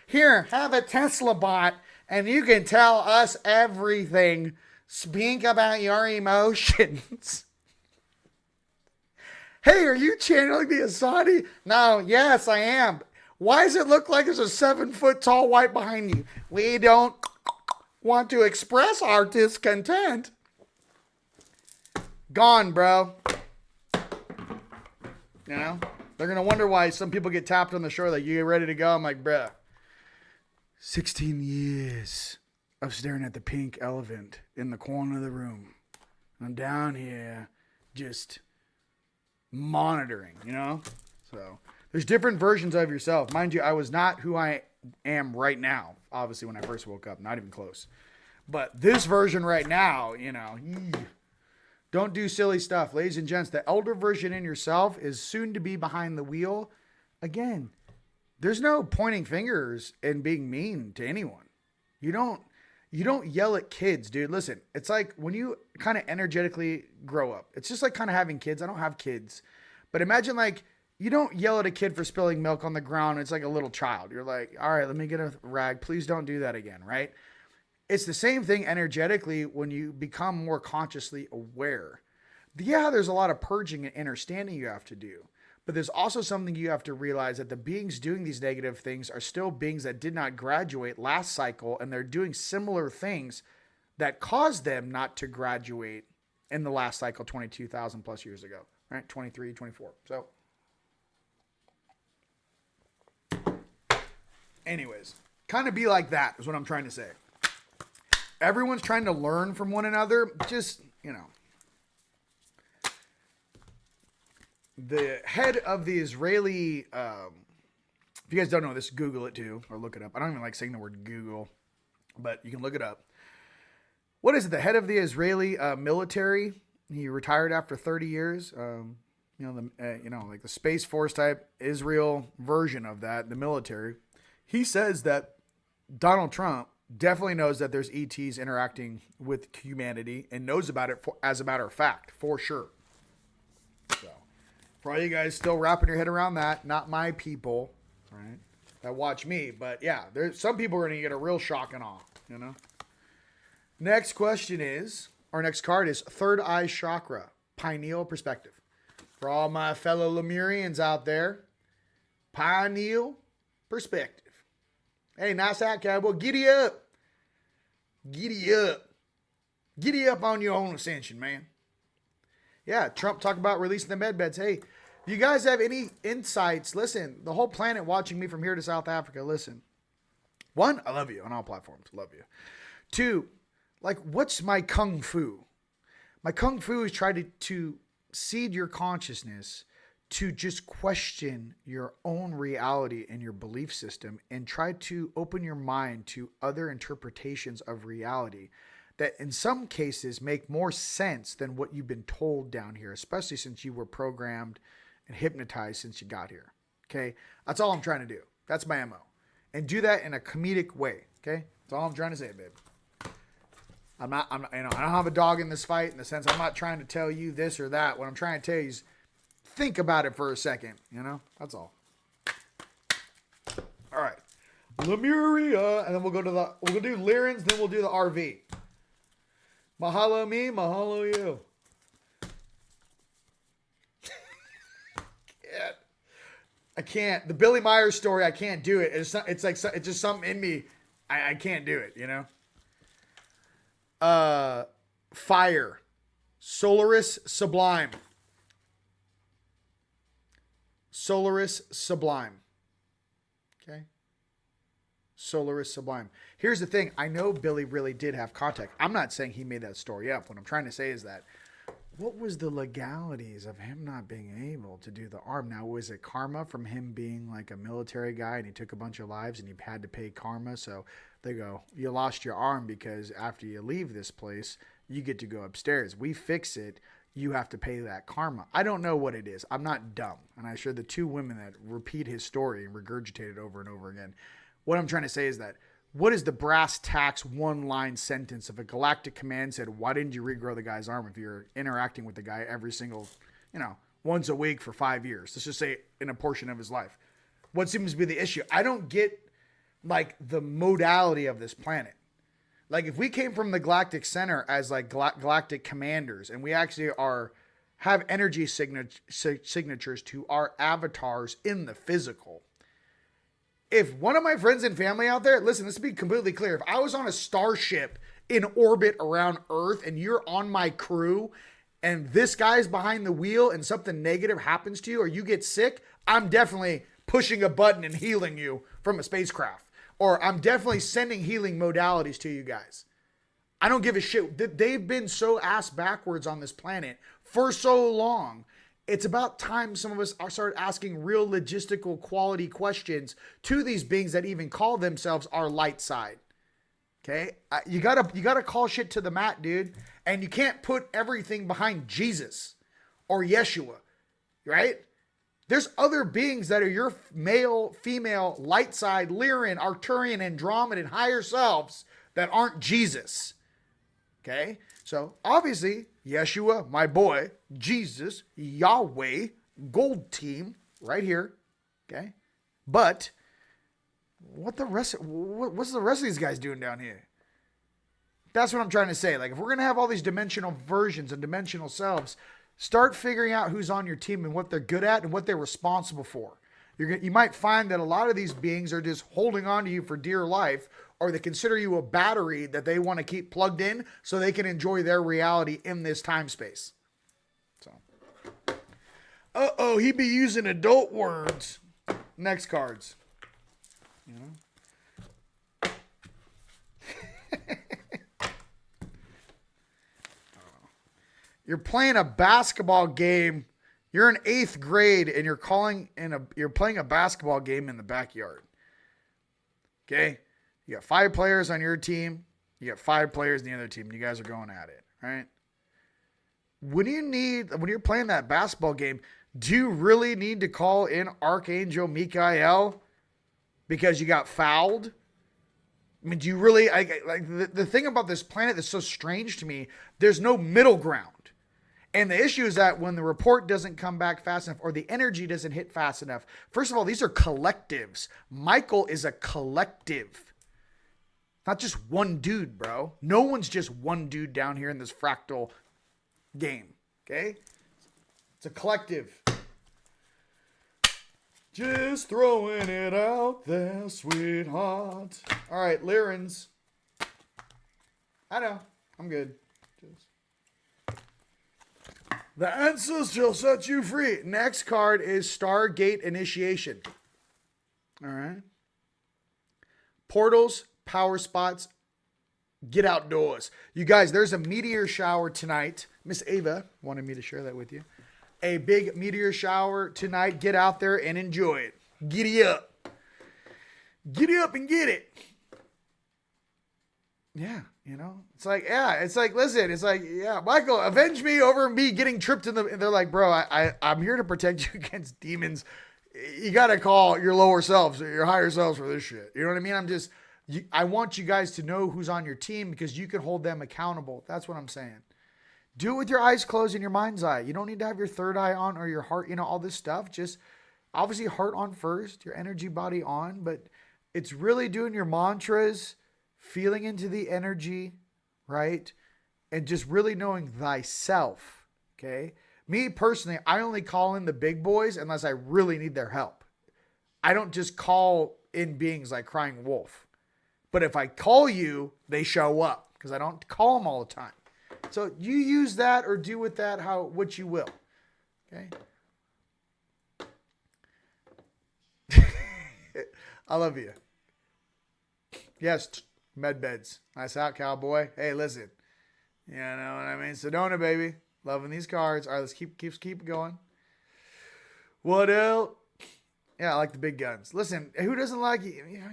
Speaker 2: Here, have a Tesla bot and you can tell us everything. Speak about your emotions. Hey, are you channeling the Asadi? No, yes, I am. Why does it look like there's a 7-foot tall white behind you? We don't want to express our discontent. Gone, bro. They're going to wonder why some people get tapped on the shoulder like, you get ready to go? I'm like, bruh, 16 years of staring at the pink elephant in the corner of the room. I'm down here just monitoring, So there's different versions of yourself. Mind you, I was not who I am right now. Obviously, when I first woke up, not even close. But this version right now, don't do silly stuff. Ladies and gents, the elder version in yourself is soon to be behind the wheel. Again, there's no pointing fingers and being mean to anyone. You don't yell at kids, dude. Listen, it's like when you kind of energetically grow up. It's just like kind of having kids. I don't have kids. But imagine like you don't yell at a kid for spilling milk on the ground. It's like a little child. You're like, all right, let me get a rag. Please don't do that again, right? It's the same thing energetically when you become more consciously aware. Yeah, there's a lot of purging and understanding you have to do. But there's also something you have to realize that the beings doing these negative things are still beings that did not graduate last cycle, and they're doing similar things that caused them not to graduate in the last cycle 22,000 plus years ago, right? 23, 24. So anyways, kind of be like that is what I'm trying to say. Everyone's trying to learn from one another. Just, the head of the Israeli, if you guys don't know this, Google it too, or look it up. I don't even like saying the word Google, but you can look it up. What is it? The head of the Israeli military. He retired after 30 years. Like the Space Force type Israel version of that, the military. He says that Donald Trump definitely knows that there's ETs interacting with humanity and knows about it as a matter of fact, for sure. So, for all you guys still wrapping your head around that, not my people, right, that watch me, but yeah, there's some people are going to get a real shock and awe, Next question is, our next card is Third Eye Chakra, Pineal Perspective. For all my fellow Lemurians out there, Pineal Perspective. Hey, nice out, cowboy. Giddy up. Giddy up. Giddy up on your own ascension, man. Yeah, Trump talked about releasing the med beds. Hey, if you guys have any insights, listen, the whole planet watching me from here to South Africa, listen. 1, I love you on all platforms. Love you. 2, like, what's my kung fu? My kung fu is try to seed your consciousness to just question your own reality and your belief system and try to open your mind to other interpretations of reality that in some cases make more sense than what you've been told down here, especially since you were programmed and hypnotized since you got here. Okay. That's all I'm trying to do. That's my MO. And do that in a comedic way. Okay. That's all I'm trying to say, babe. I don't have a dog in this fight in the sense I'm not trying to tell you this or that. What I'm trying to tell you is think about it for a second, that's all. All right. Lemuria. And then we'll do Lyrans, then we'll do the RV. Mahalo me, mahalo you. I can't. The Billy Myers story, I can't do it. It's just something in me. I can't do it, Fire. Solaris Sublime. Solaris Sublime. Okay. Solaris Sublime. Here's the thing. I know Billy really did have contact. I'm not saying he made that story up. What I'm trying to say is that what was the legalities of him not being able to do the arm? Now, was it karma from him being like a military guy and he took a bunch of lives and he had to pay karma? So they go, you lost your arm because after you leave this place, you get to go upstairs. We fix it. You have to pay that karma. I don't know what it is. I'm not dumb. And I'm sure the two women that repeat his story and regurgitate it over and over again. What I'm trying to say is that what is the brass tacks one-line sentence if a galactic command said, why didn't you regrow the guy's arm if you're interacting with the guy every single, once a week for 5 years? Let's just say in a portion of his life. What seems to be the issue? I don't get, the modality of this planet. Like, if we came from the galactic center as, galactic commanders and we actually have energy signatures to our avatars in the physical. If one of my friends and family out there, listen, let's be completely clear. If I was on a starship in orbit around Earth and you're on my crew and this guy's behind the wheel and something negative happens to you or you get sick, I'm definitely pushing a button and healing you from a spacecraft. Or I'm definitely sending healing modalities to you guys. I don't give a shit. They've been so ass backwards on this planet for so long. It's about time some of us start asking real logistical quality questions to these beings that even call themselves our light side. Okay? You gotta call shit to the mat, dude. And you can't put everything behind Jesus or Yeshua, right? There's other beings that are your male, female, light side, Lyran, Arcturian, Andromedan, higher selves that aren't Jesus. Okay? So obviously, Yeshua, my boy, Jesus, Yahweh, gold team, right here. Okay? But what's the rest of these guys doing down here? That's what I'm trying to say. If we're going to have all these dimensional versions and dimensional selves, start figuring out who's on your team and what they're good at and what they're responsible for. You might find that a lot of these beings are just holding on to you for dear life, or they consider you a battery that they want to keep plugged in so they can enjoy their reality in this time space. So, he be using adult words. Next cards. You're playing a basketball game. You're in 8th grade and you're playing a basketball game in the backyard. Okay? You got 5 players on your team. You got 5 players in the other team. You guys are going at it, right? When you're playing that basketball game, do you really need to call in Archangel Michael because you got fouled? I mean, do you really, the thing about this planet that's so strange to me, there's no middle ground. And the issue is that when the report doesn't come back fast enough or the energy doesn't hit fast enough, first of all, these are collectives. Michael is a collective. Not just one dude, bro. No one's just one dude down here in this fractal game. Okay? It's a collective. Just throwing it out there, sweetheart. All right, Lyrans. I know. I'm good. The answers shall set you free. Next card is Stargate Initiation. All right. Portals, power spots, get outdoors. You guys, there's a meteor shower tonight. Miss Ava wanted me to share that with you. A big meteor shower tonight. Get out there and enjoy it. Giddy up. Giddy up and get it. Yeah, listen, Michael, avenge me over me getting tripped in the, and they're like, bro, I'm here to protect you against demons. You got to call your lower selves or your higher selves for this shit. You know what I mean? I want you guys to know who's on your team because you can hold them accountable. That's what I'm saying. Do it with your eyes closed and your mind's eye. You don't need to have your third eye on or your heart, all this stuff. Just obviously heart on first, your energy body on, but it's really doing your mantras, feeling into the energy, right? And just really knowing thyself, okay? Me personally, I only call in the big boys unless I really need their help. I don't just call in beings like Crying Wolf. But if I call you, they show up because I don't call them all the time. So you use that or do with that what you will. Okay. I love you. Yes, med beds. Nice out, cowboy. Hey, listen. You know what I mean? Sedona, baby. Loving these cards. All right, let's keep going. What else? Yeah, I like the big guns. Listen, who doesn't like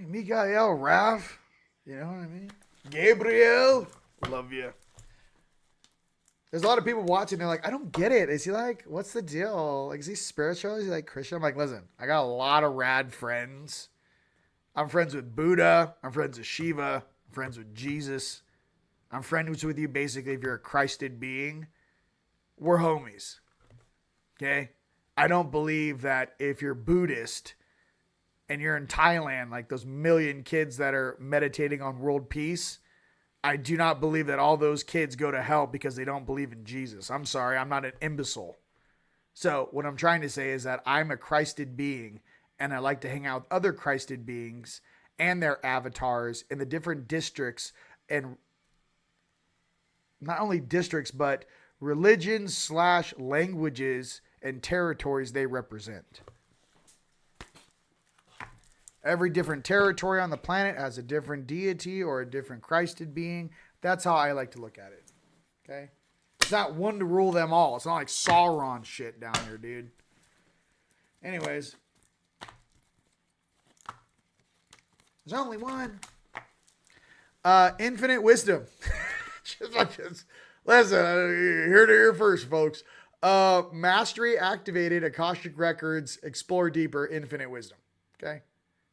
Speaker 2: Mikael, Ralph? You know what I mean? Gabriel. Love you. There's a lot of people watching. They're like, I don't get it. Is he like, what's the deal? Like, is he spiritual? Is he like Christian? I'm like, listen, I got a lot of rad friends. I'm friends with Buddha. I'm friends with Shiva. I'm friends with Jesus. I'm friends with you basically if you're a Christed being. We're homies. Okay? I don't believe that if you're Buddhist and you're in Thailand, like those million kids that are meditating on world peace, I do not believe that all those kids go to hell because they don't believe in Jesus. I'm sorry, I'm not an imbecile. So what I'm trying to say is that I'm a Christed being, and I like to hang out with other Christed beings and their avatars in the different districts, and not only districts, but religions / languages and territories they represent. Every different territory on the planet has a different deity or a different Christed being. That's how I like to look at it. Okay? It's not one to rule them all. It's not like Sauron shit down here, dude. Anyways. There's only one. Infinite wisdom. Listen, here to hear first, folks. Mastery activated Akashic Records, explore deeper, infinite wisdom. Okay?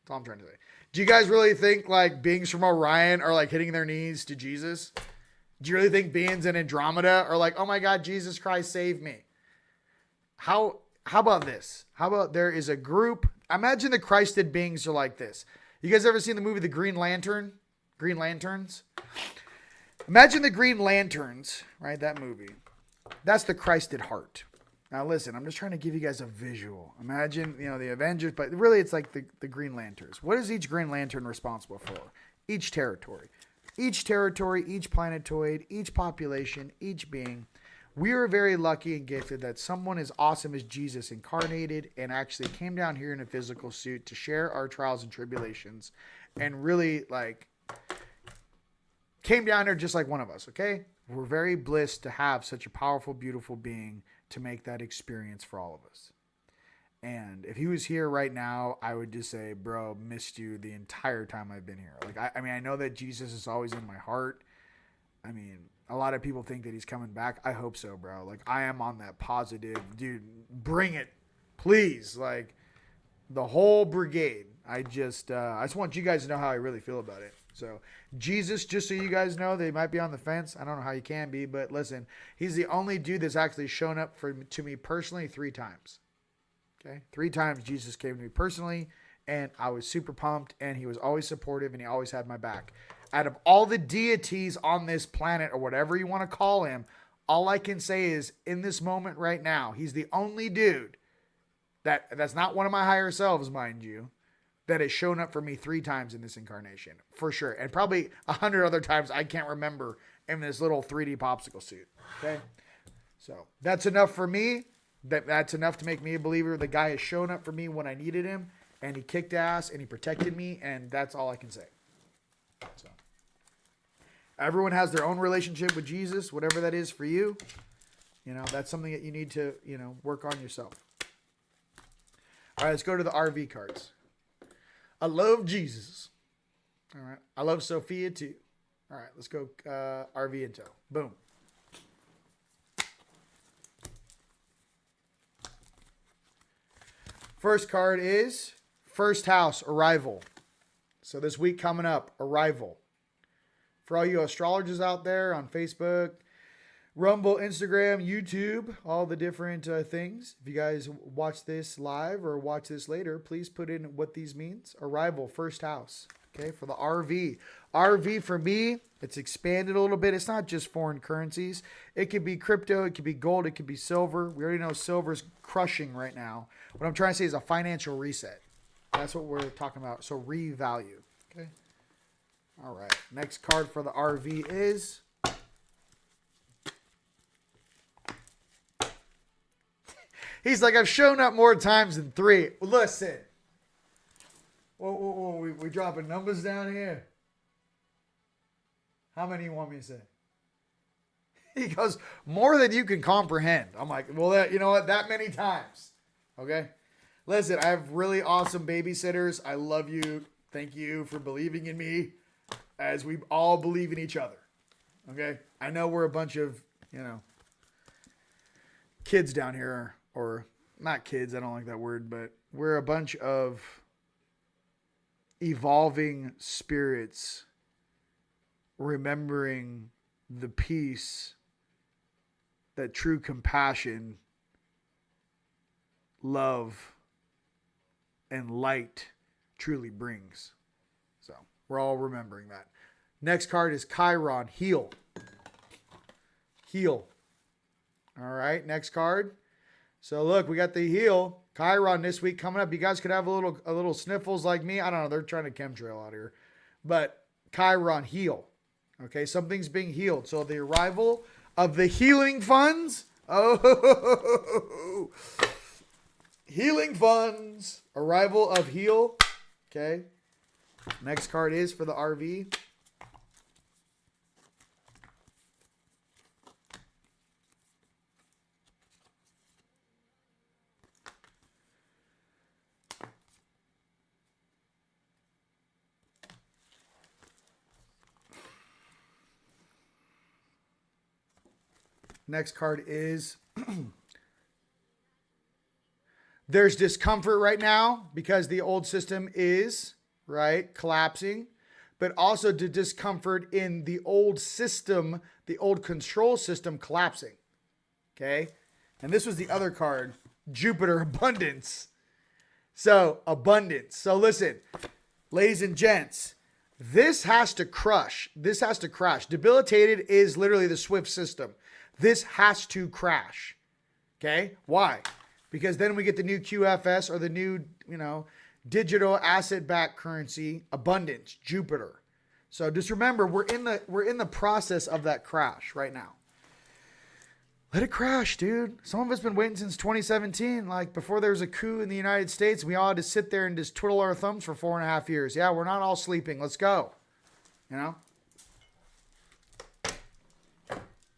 Speaker 2: That's all I'm trying to say. Do you guys really think like beings from Orion are like hitting their knees to Jesus? Do you really think beings in Andromeda are like, oh my God, Jesus Christ, save me? How about this? How about there is a group? Imagine the Christed beings are like this. You guys ever seen the movie The Green Lantern? Green Lanterns? Imagine the Green Lanterns, right? That movie. That's the Christed heart. Now listen, I'm just trying to give you guys a visual. Imagine, the Avengers, but really it's like the Green Lanterns. What is each Green Lantern responsible for? Each territory. Each territory, each planetoid, each population, each being. We are very lucky and gifted that someone as awesome as Jesus incarnated and actually came down here in a physical suit to share our trials and tribulations and really came down here just like one of us, okay? We're very blessed to have such a powerful, beautiful being to make that experience for all of us. And if he was here right now, I would just say, bro, missed you the entire time I've been here. I know that Jesus is always in my heart. I mean, a lot of people think that he's coming back. I hope so, bro. I am on that positive, dude, bring it, please. The whole brigade. I just want you guys to know how I really feel about it. So Jesus, just so you guys know, they might be on the fence. I don't know how you can be, but listen, he's the only dude that's actually shown up to me personally 3 times. Okay. 3 times Jesus came to me personally, and I was super pumped, and he was always supportive, and he always had my back. Out of all the deities on this planet, or whatever you want to call him, all I can say is in this moment right now, he's the only dude that's not one of my higher selves, mind you, that has shown up for me 3 times in this incarnation, for sure. And probably 100 other times I can't remember in this little 3D popsicle suit. Okay. So that's enough for me. That's enough to make me a believer. The guy has shown up for me when I needed him, and he kicked ass and he protected me. And that's all I can say. So everyone has their own relationship with Jesus, whatever that is for you. That's something that you need to, work on yourself. All right, let's go to the RV cards. I love Jesus. All right. I love Sophia too. All right, let's go RV Intel. Boom. First card is First House, Arrival. So this week coming up, Arrival. For all you astrologers out there on Facebook, Rumble, Instagram, YouTube, all the different things. If you guys watch this live or watch this later, please put in what these means. Arrival, first house. Okay, for the RV. RV for me, it's expanded a little bit. It's not just foreign currencies. It could be crypto. It could be gold. It could be silver. We already know silver's crushing right now. What I'm trying to say is a financial reset. That's what we're talking about. So revalue. Okay. All right. Next card for the RV is He's like, I've shown up more times than 3. Listen. Whoa, we dropping numbers down here. How many you want me to say? He goes, more than you can comprehend. I'm like, well, that, you know what? That many times. Okay? Listen, I have really awesome babysitters. I love you. Thank you for believing in me as we all believe in each other. Okay? I know we're a bunch of, kids down here, or not kids, I don't like that word, but we're a bunch of evolving spirits remembering the peace that true compassion, love, and light truly brings. So we're all remembering that. Next card is Chiron, heal. Heal. All right, next card. So look, we got the heal. Chiron this week coming up. You guys could have a little sniffles like me. I don't know. They're trying to chemtrail out here. But Chiron, heal. Okay, something's being healed. So the arrival of the healing funds. Oh, healing funds. Arrival of heal. Okay. Next card is for the RV. Next card is there's discomfort right now because the old system is, right, collapsing, but also the discomfort in the old system, the old control system collapsing. Okay? And this was the other card, Jupiter, abundance. So, abundance. So listen, ladies and gents, this has to crush. This has to crash. Debilitated is literally the Swift system. This has to crash. Okay? Why? Because then we get the new QFS or the new, digital asset-backed currency, abundance, Jupiter. So just remember, we're in the process of that crash right now. Let it crash, dude. Some of us been waiting since 2017, like before there was a coup in the United States. We all had to sit there and just twiddle our thumbs for 4.5 years. Yeah, we're not all sleeping. Let's go.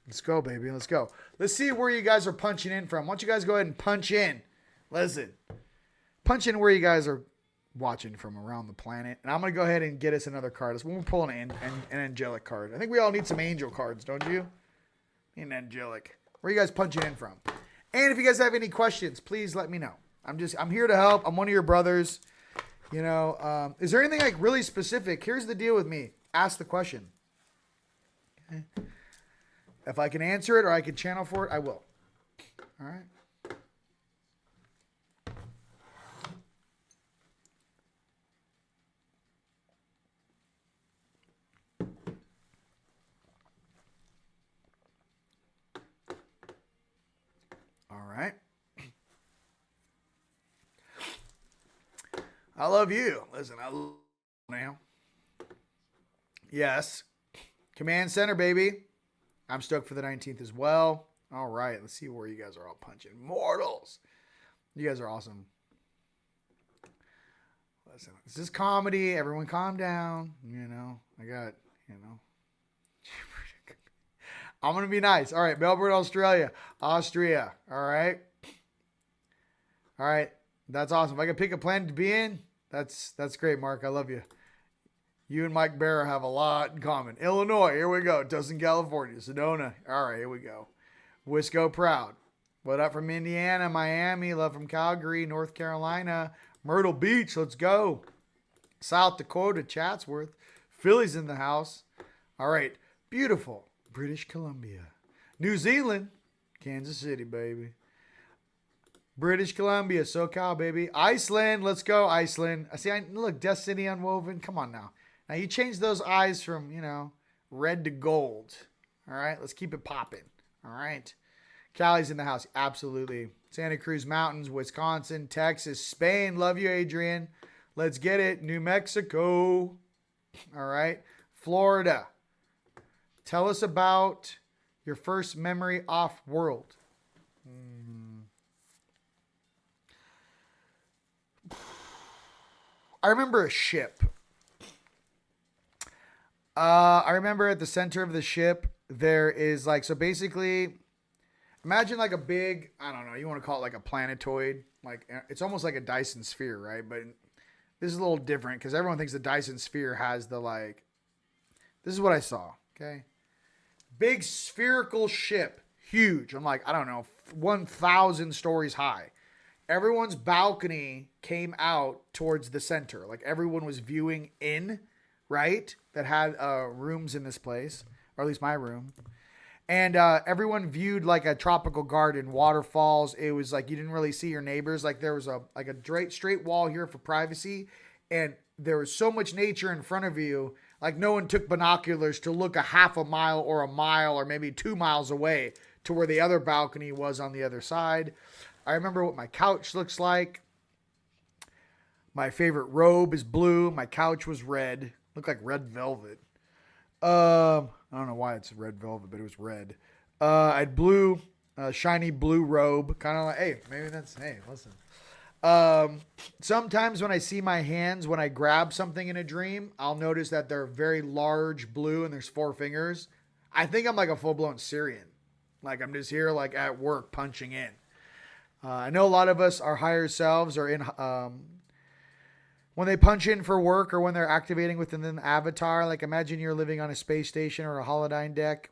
Speaker 2: Let's go, baby. Let's go. Let's see where you guys are punching in from. Why don't you guys go ahead and punch in? Listen. Punch in where you guys are watching from around the planet. And I'm going to go ahead and get us another card. We're pulling an angelic card. I think we all need some angel cards, don't you? An angelic. Where are you guys punching in from? And if you guys have any questions, please let me know. I'm here to help. I'm one of your brothers. Is there anything like really specific? Here's the deal with me. Ask the question. Okay. If I can answer it or I can channel for it, I will. All right. All right. I love you. Listen, I love you now. Yes. Command center, baby. I'm stoked for the 19th as well. All right. Let's see where you guys are all punching. Mortals. You guys are awesome. Listen, this is comedy. Everyone calm down. I got, I'm going to be nice. All right. Melbourne, Australia. Austria. All right. All right. That's awesome. If I could pick a planet to be in, that's great, Mark. I love you. You and Mike Barra have a lot in common. Illinois, here we go. Tustin, California. Sedona. All right, here we go. Wisco Proud. What up from Indiana, Miami. Love from Calgary, North Carolina. Myrtle Beach, let's go. South Dakota, Chatsworth. Philly's in the house. All right, beautiful. British Columbia. New Zealand, Kansas City, baby. British Columbia, SoCal, baby. Iceland, let's go, Iceland. Look, Destiny Unwoven. Come on now. Now, you change those eyes from, red to gold. All right, let's keep it popping. All right. Cali's in the house. Absolutely. Santa Cruz Mountains, Wisconsin, Texas, Spain. Love you, Adrian. Let's get it. New Mexico. All right. Florida. Tell us about your first memory off-world. I remember a ship. I remember at the center of the ship, there is like, so basically, imagine like a big, I don't know, you want to call it like a planetoid. Like, it's almost like a Dyson sphere, right? But this is a little different because everyone thinks the Dyson sphere has the like, this is what I saw, okay? Big spherical ship, huge. I'm like, I don't know, 1,000 stories high. Everyone's balcony came out towards the center. Like everyone was viewing in, right? That had rooms in this place, or at least my room. And everyone viewed like a tropical garden, waterfalls. It was like you didn't really see your neighbors. Like there was a straight wall here for privacy, and there was so much nature in front of you. Like no one took binoculars to look a half a mile or maybe 2 miles away to where the other balcony was on the other side. I remember what my couch looks like. My favorite robe is blue. My couch was red. Looked like red velvet. I don't know why it's red velvet, but it was red. I had blue, shiny blue robe. Kind of like, hey, listen. Sometimes when I see my hands, when I grab something in a dream, I'll notice that they're very large blue and there's 4 fingers. I think I'm like a full-blown Syrian. Like I'm just here like at work punching in. I know a lot of us, our higher selves, are in when they punch in for work or when they're activating within an avatar. Like imagine you're living on a space station or a holodyne deck.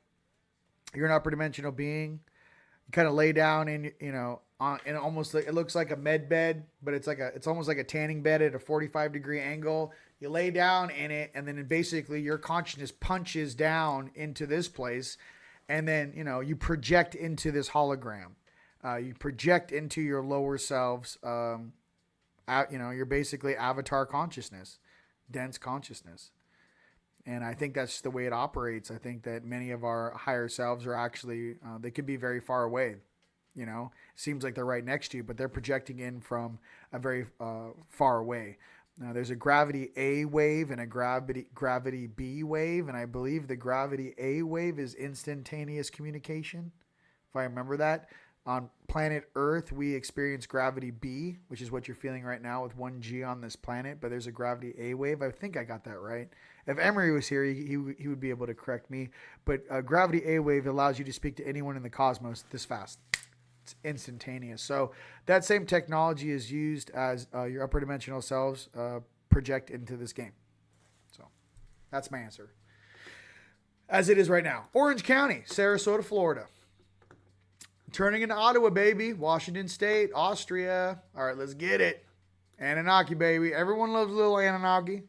Speaker 2: You're an upper dimensional being. You kind of lay down in, in almost like, it looks like a med bed, but it's almost like a tanning bed at a 45-degree angle. You lay down in it, and then basically your consciousness punches down into this place, and then you project into this hologram. You project into your lower selves. You're basically avatar consciousness, dense consciousness. And I think that's the way it operates. I think that many of our higher selves are actually, they could be very far away. Seems like they're right next to you, but they're projecting in from a very far away. Now, there's a gravity A wave and a gravity B wave. And I believe the gravity A wave is instantaneous communication, if I remember that. On planet Earth, we experience gravity B, which is what you're feeling right now with 1G on this planet. But there's a gravity A wave. I think I got that right. If Emery was here, he would be able to correct me. But gravity A wave allows you to speak to anyone in the cosmos this fast. It's instantaneous. So that same technology is used as your upper dimensional selves project into this game. So that's my answer. As it is right now. Orange County, Sarasota, Florida. Turning into Ottawa, baby. Washington State, Austria. All right, let's get it. Anunnaki, baby. Everyone loves little Anunnaki.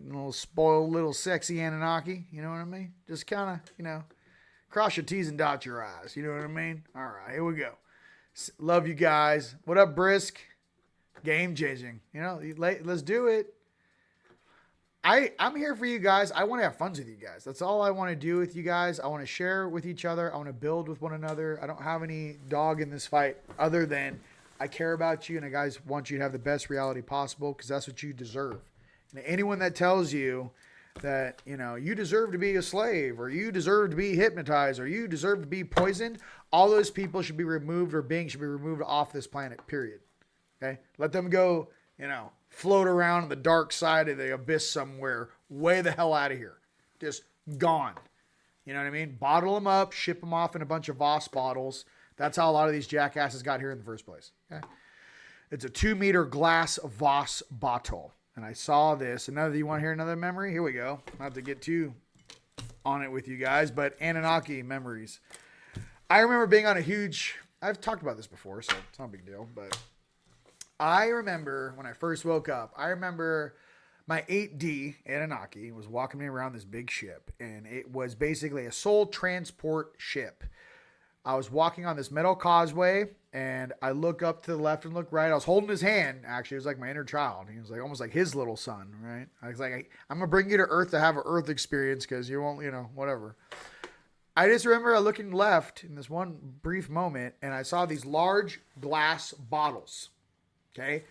Speaker 2: Little spoiled, little sexy Anunnaki. You know what I mean? Just kind of, cross your T's and dot your I's. You know what I mean? All right, here we go. Love you guys. What up, Brisk? Game changing. Let's do it. I'm here for you guys. I want to have fun with you guys. That's all I want to do with you guys. I want to share with each other. I want to build with one another. I don't have any dog in this fight other than I care about you and I guys want you to have the best reality possible because that's what you deserve. And anyone that tells you that, you deserve to be a slave or you deserve to be hypnotized or you deserve to be poisoned, all those people should be removed or beings should be removed off this planet, period. Okay? Let them go, float around on the dark side of the abyss somewhere, way the hell out of here. Just gone. You know what I mean? Bottle them up, ship them off in a bunch of Voss bottles. That's how a lot of these jackasses got here in the first place. Okay? It's a 2-meter glass Voss bottle. And I saw this. Another, you want to hear another memory? Here we go. I'll have to get too on it with you guys, but Anunnaki memories. I remember being on I've talked about this before, so it's not a big deal, but I remember when I first woke up, I remember my 8D Anunnaki was walking me around this big ship, and it was basically a soul transport ship. I was walking on this metal causeway, and I look up to the left and look right. I was holding his hand, actually. It was like my inner child. He was like almost like his little son, right? I was like, I'm going to bring you to Earth to have an Earth experience because you won't, whatever. I just remember looking left in this one brief moment, and I saw these large glass bottles. Okay,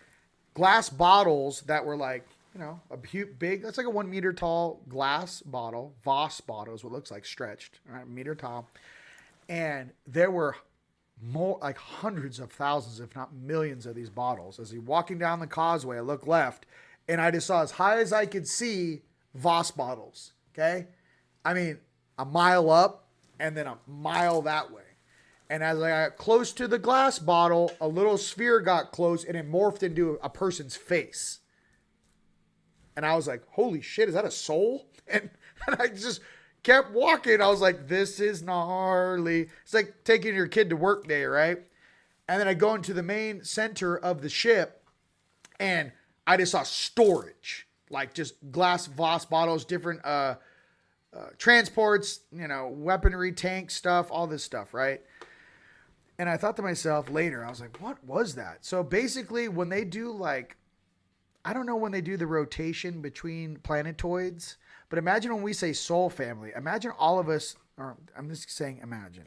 Speaker 2: glass bottles that were like, a big, that's like a 1 meter tall glass bottle. Voss bottle is what it looks like, stretched, all right, meter tall. And there were more, like hundreds of thousands, if not millions of these bottles. As you're walking down the causeway, I look left And I just saw as high as I could see Voss bottles. Okay. I mean, a mile up and then a mile that way. And as I got close to the glass bottle, a little sphere got close and it morphed into a person's face. And I was like, holy shit, is that a soul? And I just kept walking. I was like, this is gnarly. It's like taking your kid to work day, right? And then I go into the main center of the ship and I just saw storage, like just glass Voss bottles, different transports, weaponry, tank stuff, all this stuff, right? And I thought to myself later, I was like, what was that? So basically when they do I don't know when they do the rotation between planetoids, but imagine when we say soul family, imagine all of us, or I'm just saying imagine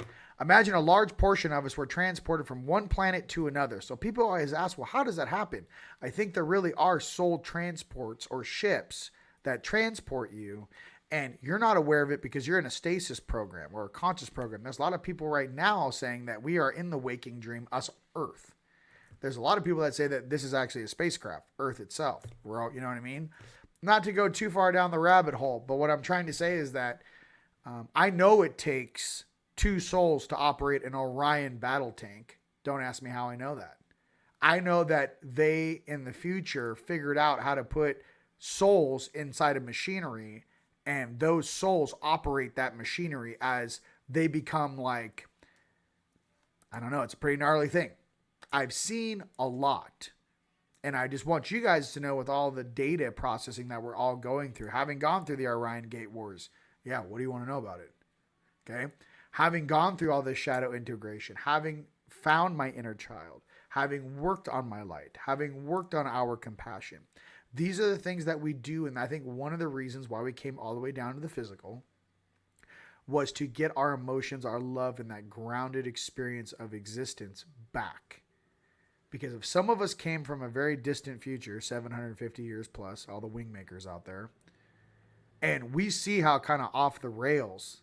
Speaker 2: a large portion of us were transported from one planet to another. So people always ask, well, how does that happen? I think there really are soul transports or ships that transport you. And you're not aware of it because you're in a stasis program or a conscious program. There's a lot of people right now saying that we are in the waking dream, us Earth. There's a lot of people that say that this is actually a spacecraft, Earth itself. We're all, you know what I mean? Not to go too far down the rabbit hole, but what I'm trying to say is that I know it takes 2 souls to operate an Orion battle tank. Don't ask me how I know that. I know that they, in the future, figured out how to put souls inside of machinery, and those souls operate that machinery as they become like, I don't know, it's a pretty gnarly thing. I've seen a lot. And I just want you guys to know, with all the data processing that we're all going through, having gone through the Orion Gate Wars, yeah, what do you want to know about it? Okay. Having gone through all this shadow integration, having found my inner child, having worked on my light, having worked on our compassion. These are the things that we do. And I think one of the reasons why we came all the way down to the physical was to get our emotions, our love, and that grounded experience of existence back. Because if some of us came from a very distant future, 750 years plus, all the wingmakers out there, and we see how kind of off the rails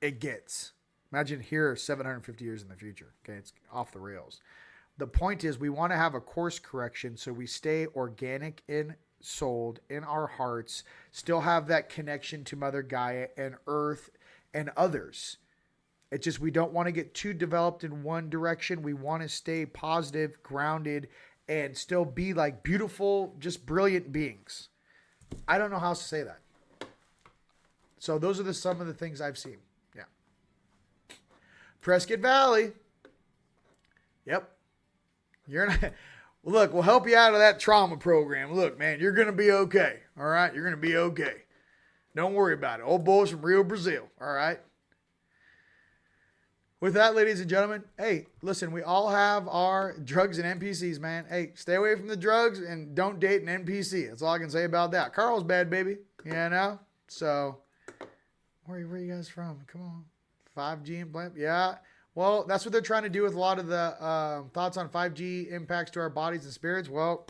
Speaker 2: it gets. Imagine here 750 years in the future. Okay, it's off the rails. The point is, we want to have a course correction so we stay organic and souled in our hearts, still have that connection to Mother Gaia and Earth and others. It's just we don't want to get too developed in one direction. We want to stay positive, grounded, and still be like beautiful, just brilliant beings. I don't know how else to say that. So those are some of the things I've seen. Yeah. Prescott Valley. Yep. You're not. Look, we'll help you out of that trauma program. Look, man, you're going to be okay. All right? You're going to be okay. Don't worry about it. Old boys from Rio, Brazil. All right? With that, ladies and gentlemen, hey, listen, we all have our drugs and NPCs, man. Hey, stay away from the drugs and don't date an NPC. That's all I can say about that. Carl's bad, baby. You know? So, where are you guys from? Come on. 5G and blimp? Yeah. Well, that's what they're trying to do with a lot of the thoughts on 5G impacts to our bodies and spirits. Well,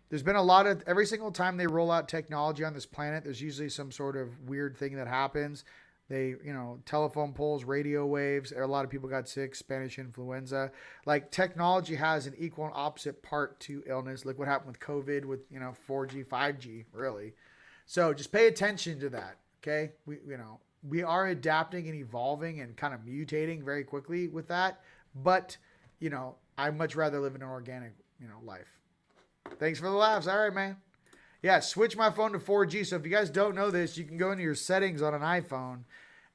Speaker 2: there's been a lot of, every single time they roll out technology on this planet, there's usually some sort of weird thing that happens. They, telephone poles, radio waves. A lot of people got sick, Spanish influenza. Like, technology has an equal and opposite part to illness. Look what happened with COVID, with, 4G, 5G, really. So just pay attention to that. Okay. We are adapting and evolving and kind of mutating very quickly with that. But, I'd much rather live in an organic, life. Thanks for the laughs. All right, man. Yeah, switch my phone to 4G. So if you guys don't know this, you can go into your settings on an iPhone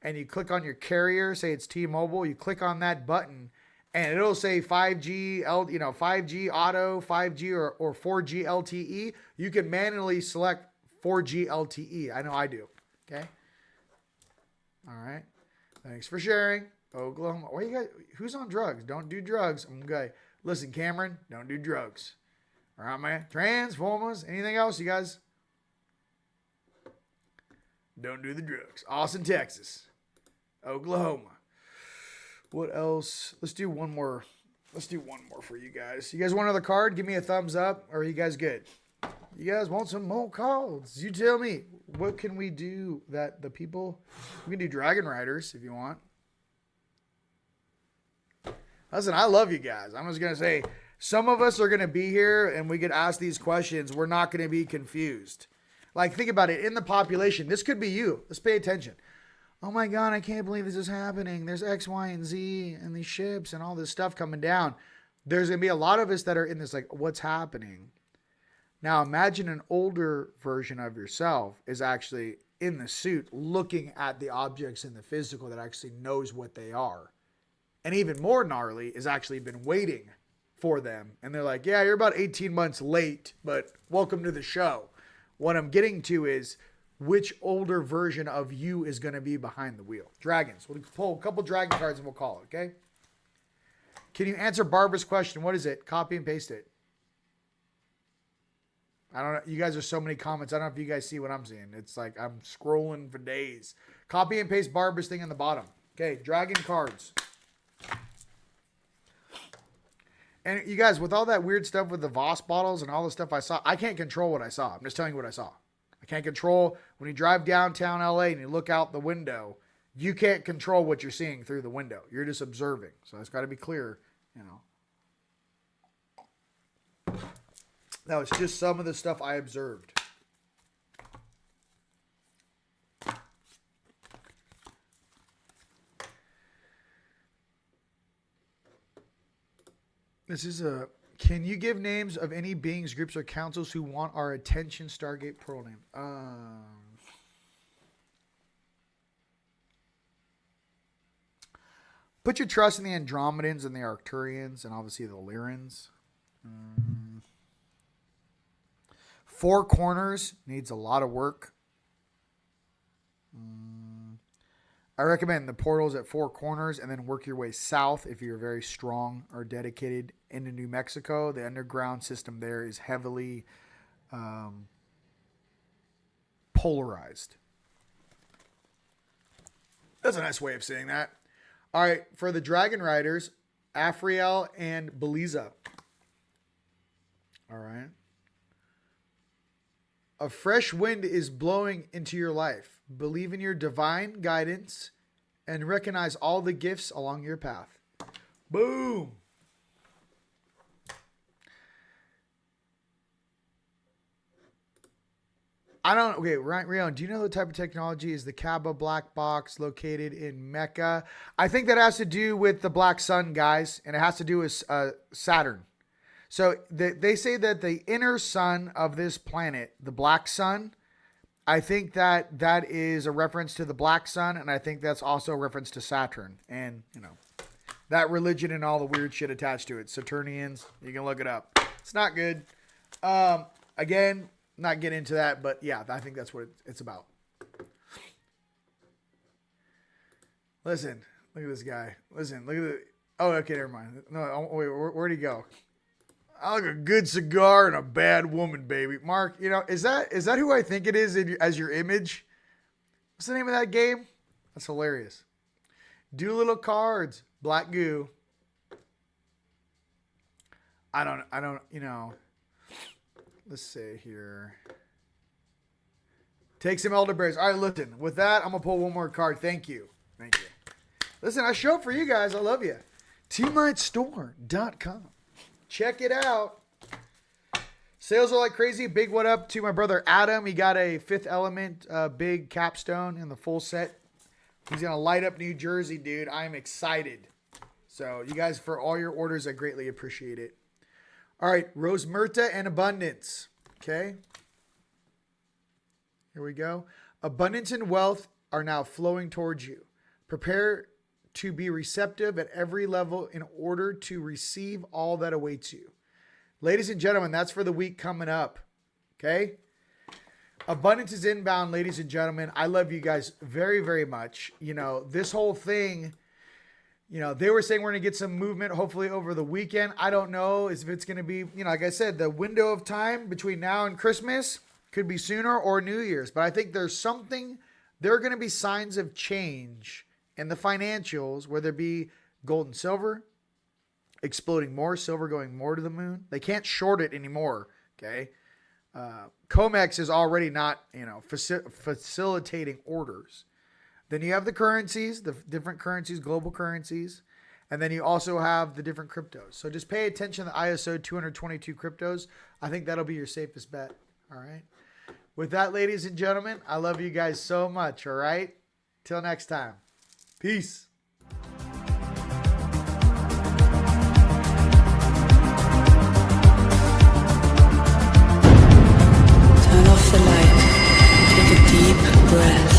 Speaker 2: and you click on your carrier, say it's T-Mobile, you click on that button and it'll say 5G, 5G auto, 5G or 4G LTE. You can manually select 4G LTE. I know I do. Okay. All right. Thanks for sharing. Oklahoma. What you guys, who's on drugs? Don't do drugs. Okay. Listen, Cameron, don't do drugs. All right, man. Transformers. Anything else, you guys? Don't do the drugs. Austin, Texas. Oklahoma. What else? Let's do one more. Let's do one more for you guys. You guys want another card? Give me a thumbs up. Or are you guys good? You guys want some more cards? You tell me. What can we do that the people... We can do Dragon Riders if you want. Listen, I love you guys. I'm just going to say... Some of us are going to be here and we get asked these questions. We're not going to be confused. Like, think about it. In the population, this could be you. Let's pay attention. Oh my God, I can't believe this is happening. There's X, Y, and Z and these ships and all this stuff coming down. There's going to be a lot of us that are in this, like, what's happening? Now, imagine an older version of yourself is actually in the suit looking at the objects in the physical that actually knows what they are. And even more gnarly is actually been waiting for them. And they're like, yeah, you're about 18 months late, but welcome to the show. What I'm getting to is which older version of you is going to be behind the wheel. Dragons. We'll pull a couple dragon cards and we'll call it, okay? Can you answer Barbara's question? What is it? Copy and paste it. I don't know. You guys are so many comments. I don't know if you guys see what I'm seeing. It's like I'm scrolling for days. Copy and paste Barbara's thing on the bottom. Okay, dragon cards. And you guys, with all that weird stuff with the Voss bottles and all the stuff I saw, I can't control what I saw. I'm just telling you what I saw. I can't control when you drive downtown LA and you look out the window, you can't control what you're seeing through the window. You're just observing. So it's got to be clear, you know. Now, it's just some of the stuff I observed. This is a... Can you give names of any beings, groups, or councils who want our attention? Stargate Pearl name. Put your trust in the Andromedans and the Arcturians and obviously the Lyrans. Four Corners needs a lot of work. I recommend the portals at Four Corners and then work your way south if you're very strong or dedicated into New Mexico. The underground system there is heavily polarized. That's a nice way of saying that. All right, for the Dragon Riders, Apparel and Beliza. All right. A fresh wind is blowing into your life. Believe in your divine guidance and recognize all the gifts along your path. Boom. Okay, Rion, do you know the type of technology is the Kaaba black box located in Mecca? I think that has to do with the black sun, guys, and it has to do with Saturn. So they say that the inner sun of this planet, the black sun, I think that is a reference to the black sun, and I think that's also a reference to Saturn. And, you know, that religion and all the weird shit attached to it. Saturnians, you can look it up. It's not good. Again, not get into that, but yeah, I think that's what it's about. Listen, look at this guy. Listen, look at the... Oh, okay, never mind. No, wait, where'd he go? I like a good cigar and a bad woman, baby. Mark, you know, is that who I think it is as your image? What's the name of that game? That's hilarious. Doolittle cards, black goo. I don't, you know. Let's see here. Take some elderberries. All right, listen. With that, I'm going to pull one more card. Thank you. Thank you. Listen, I show up for you guys. I love you. TeamLightStore.com. Check it out. Sales are like crazy. Big what up to my brother Adam. He got a Fifth Element big capstone in the full set. He's going to light up New Jersey, dude. I'm excited. So you guys, for all your orders, I greatly appreciate it. All right, Rose Myrta and Abundance. Okay. Here we go. Abundance and wealth are now flowing towards you. Prepare to be receptive at every level in order to receive all that awaits you. Ladies and gentlemen, that's for the week coming up. Okay. Abundance is inbound, ladies and gentlemen. I love you guys very, very much. You know, this whole thing, you know, they were saying we're going to get some movement hopefully over the weekend. I don't know if it's going to be, you know, like I said, the window of time between now and Christmas could be sooner or New Year's. But I think there are going to be signs of change in the financials, whether it be gold and silver, exploding more, silver going more to the moon. They can't short it anymore, okay? COMEX is already not, you know, facilitating orders. Then you have the currencies, the different currencies, global currencies. And then you also have the different cryptos. So just pay attention to the ISO 222 cryptos. I think that'll be your safest bet. All right. With that, ladies and gentlemen, I love you guys so much. All right. Till next time. Peace.
Speaker 1: Turn off the light. Take a deep breath.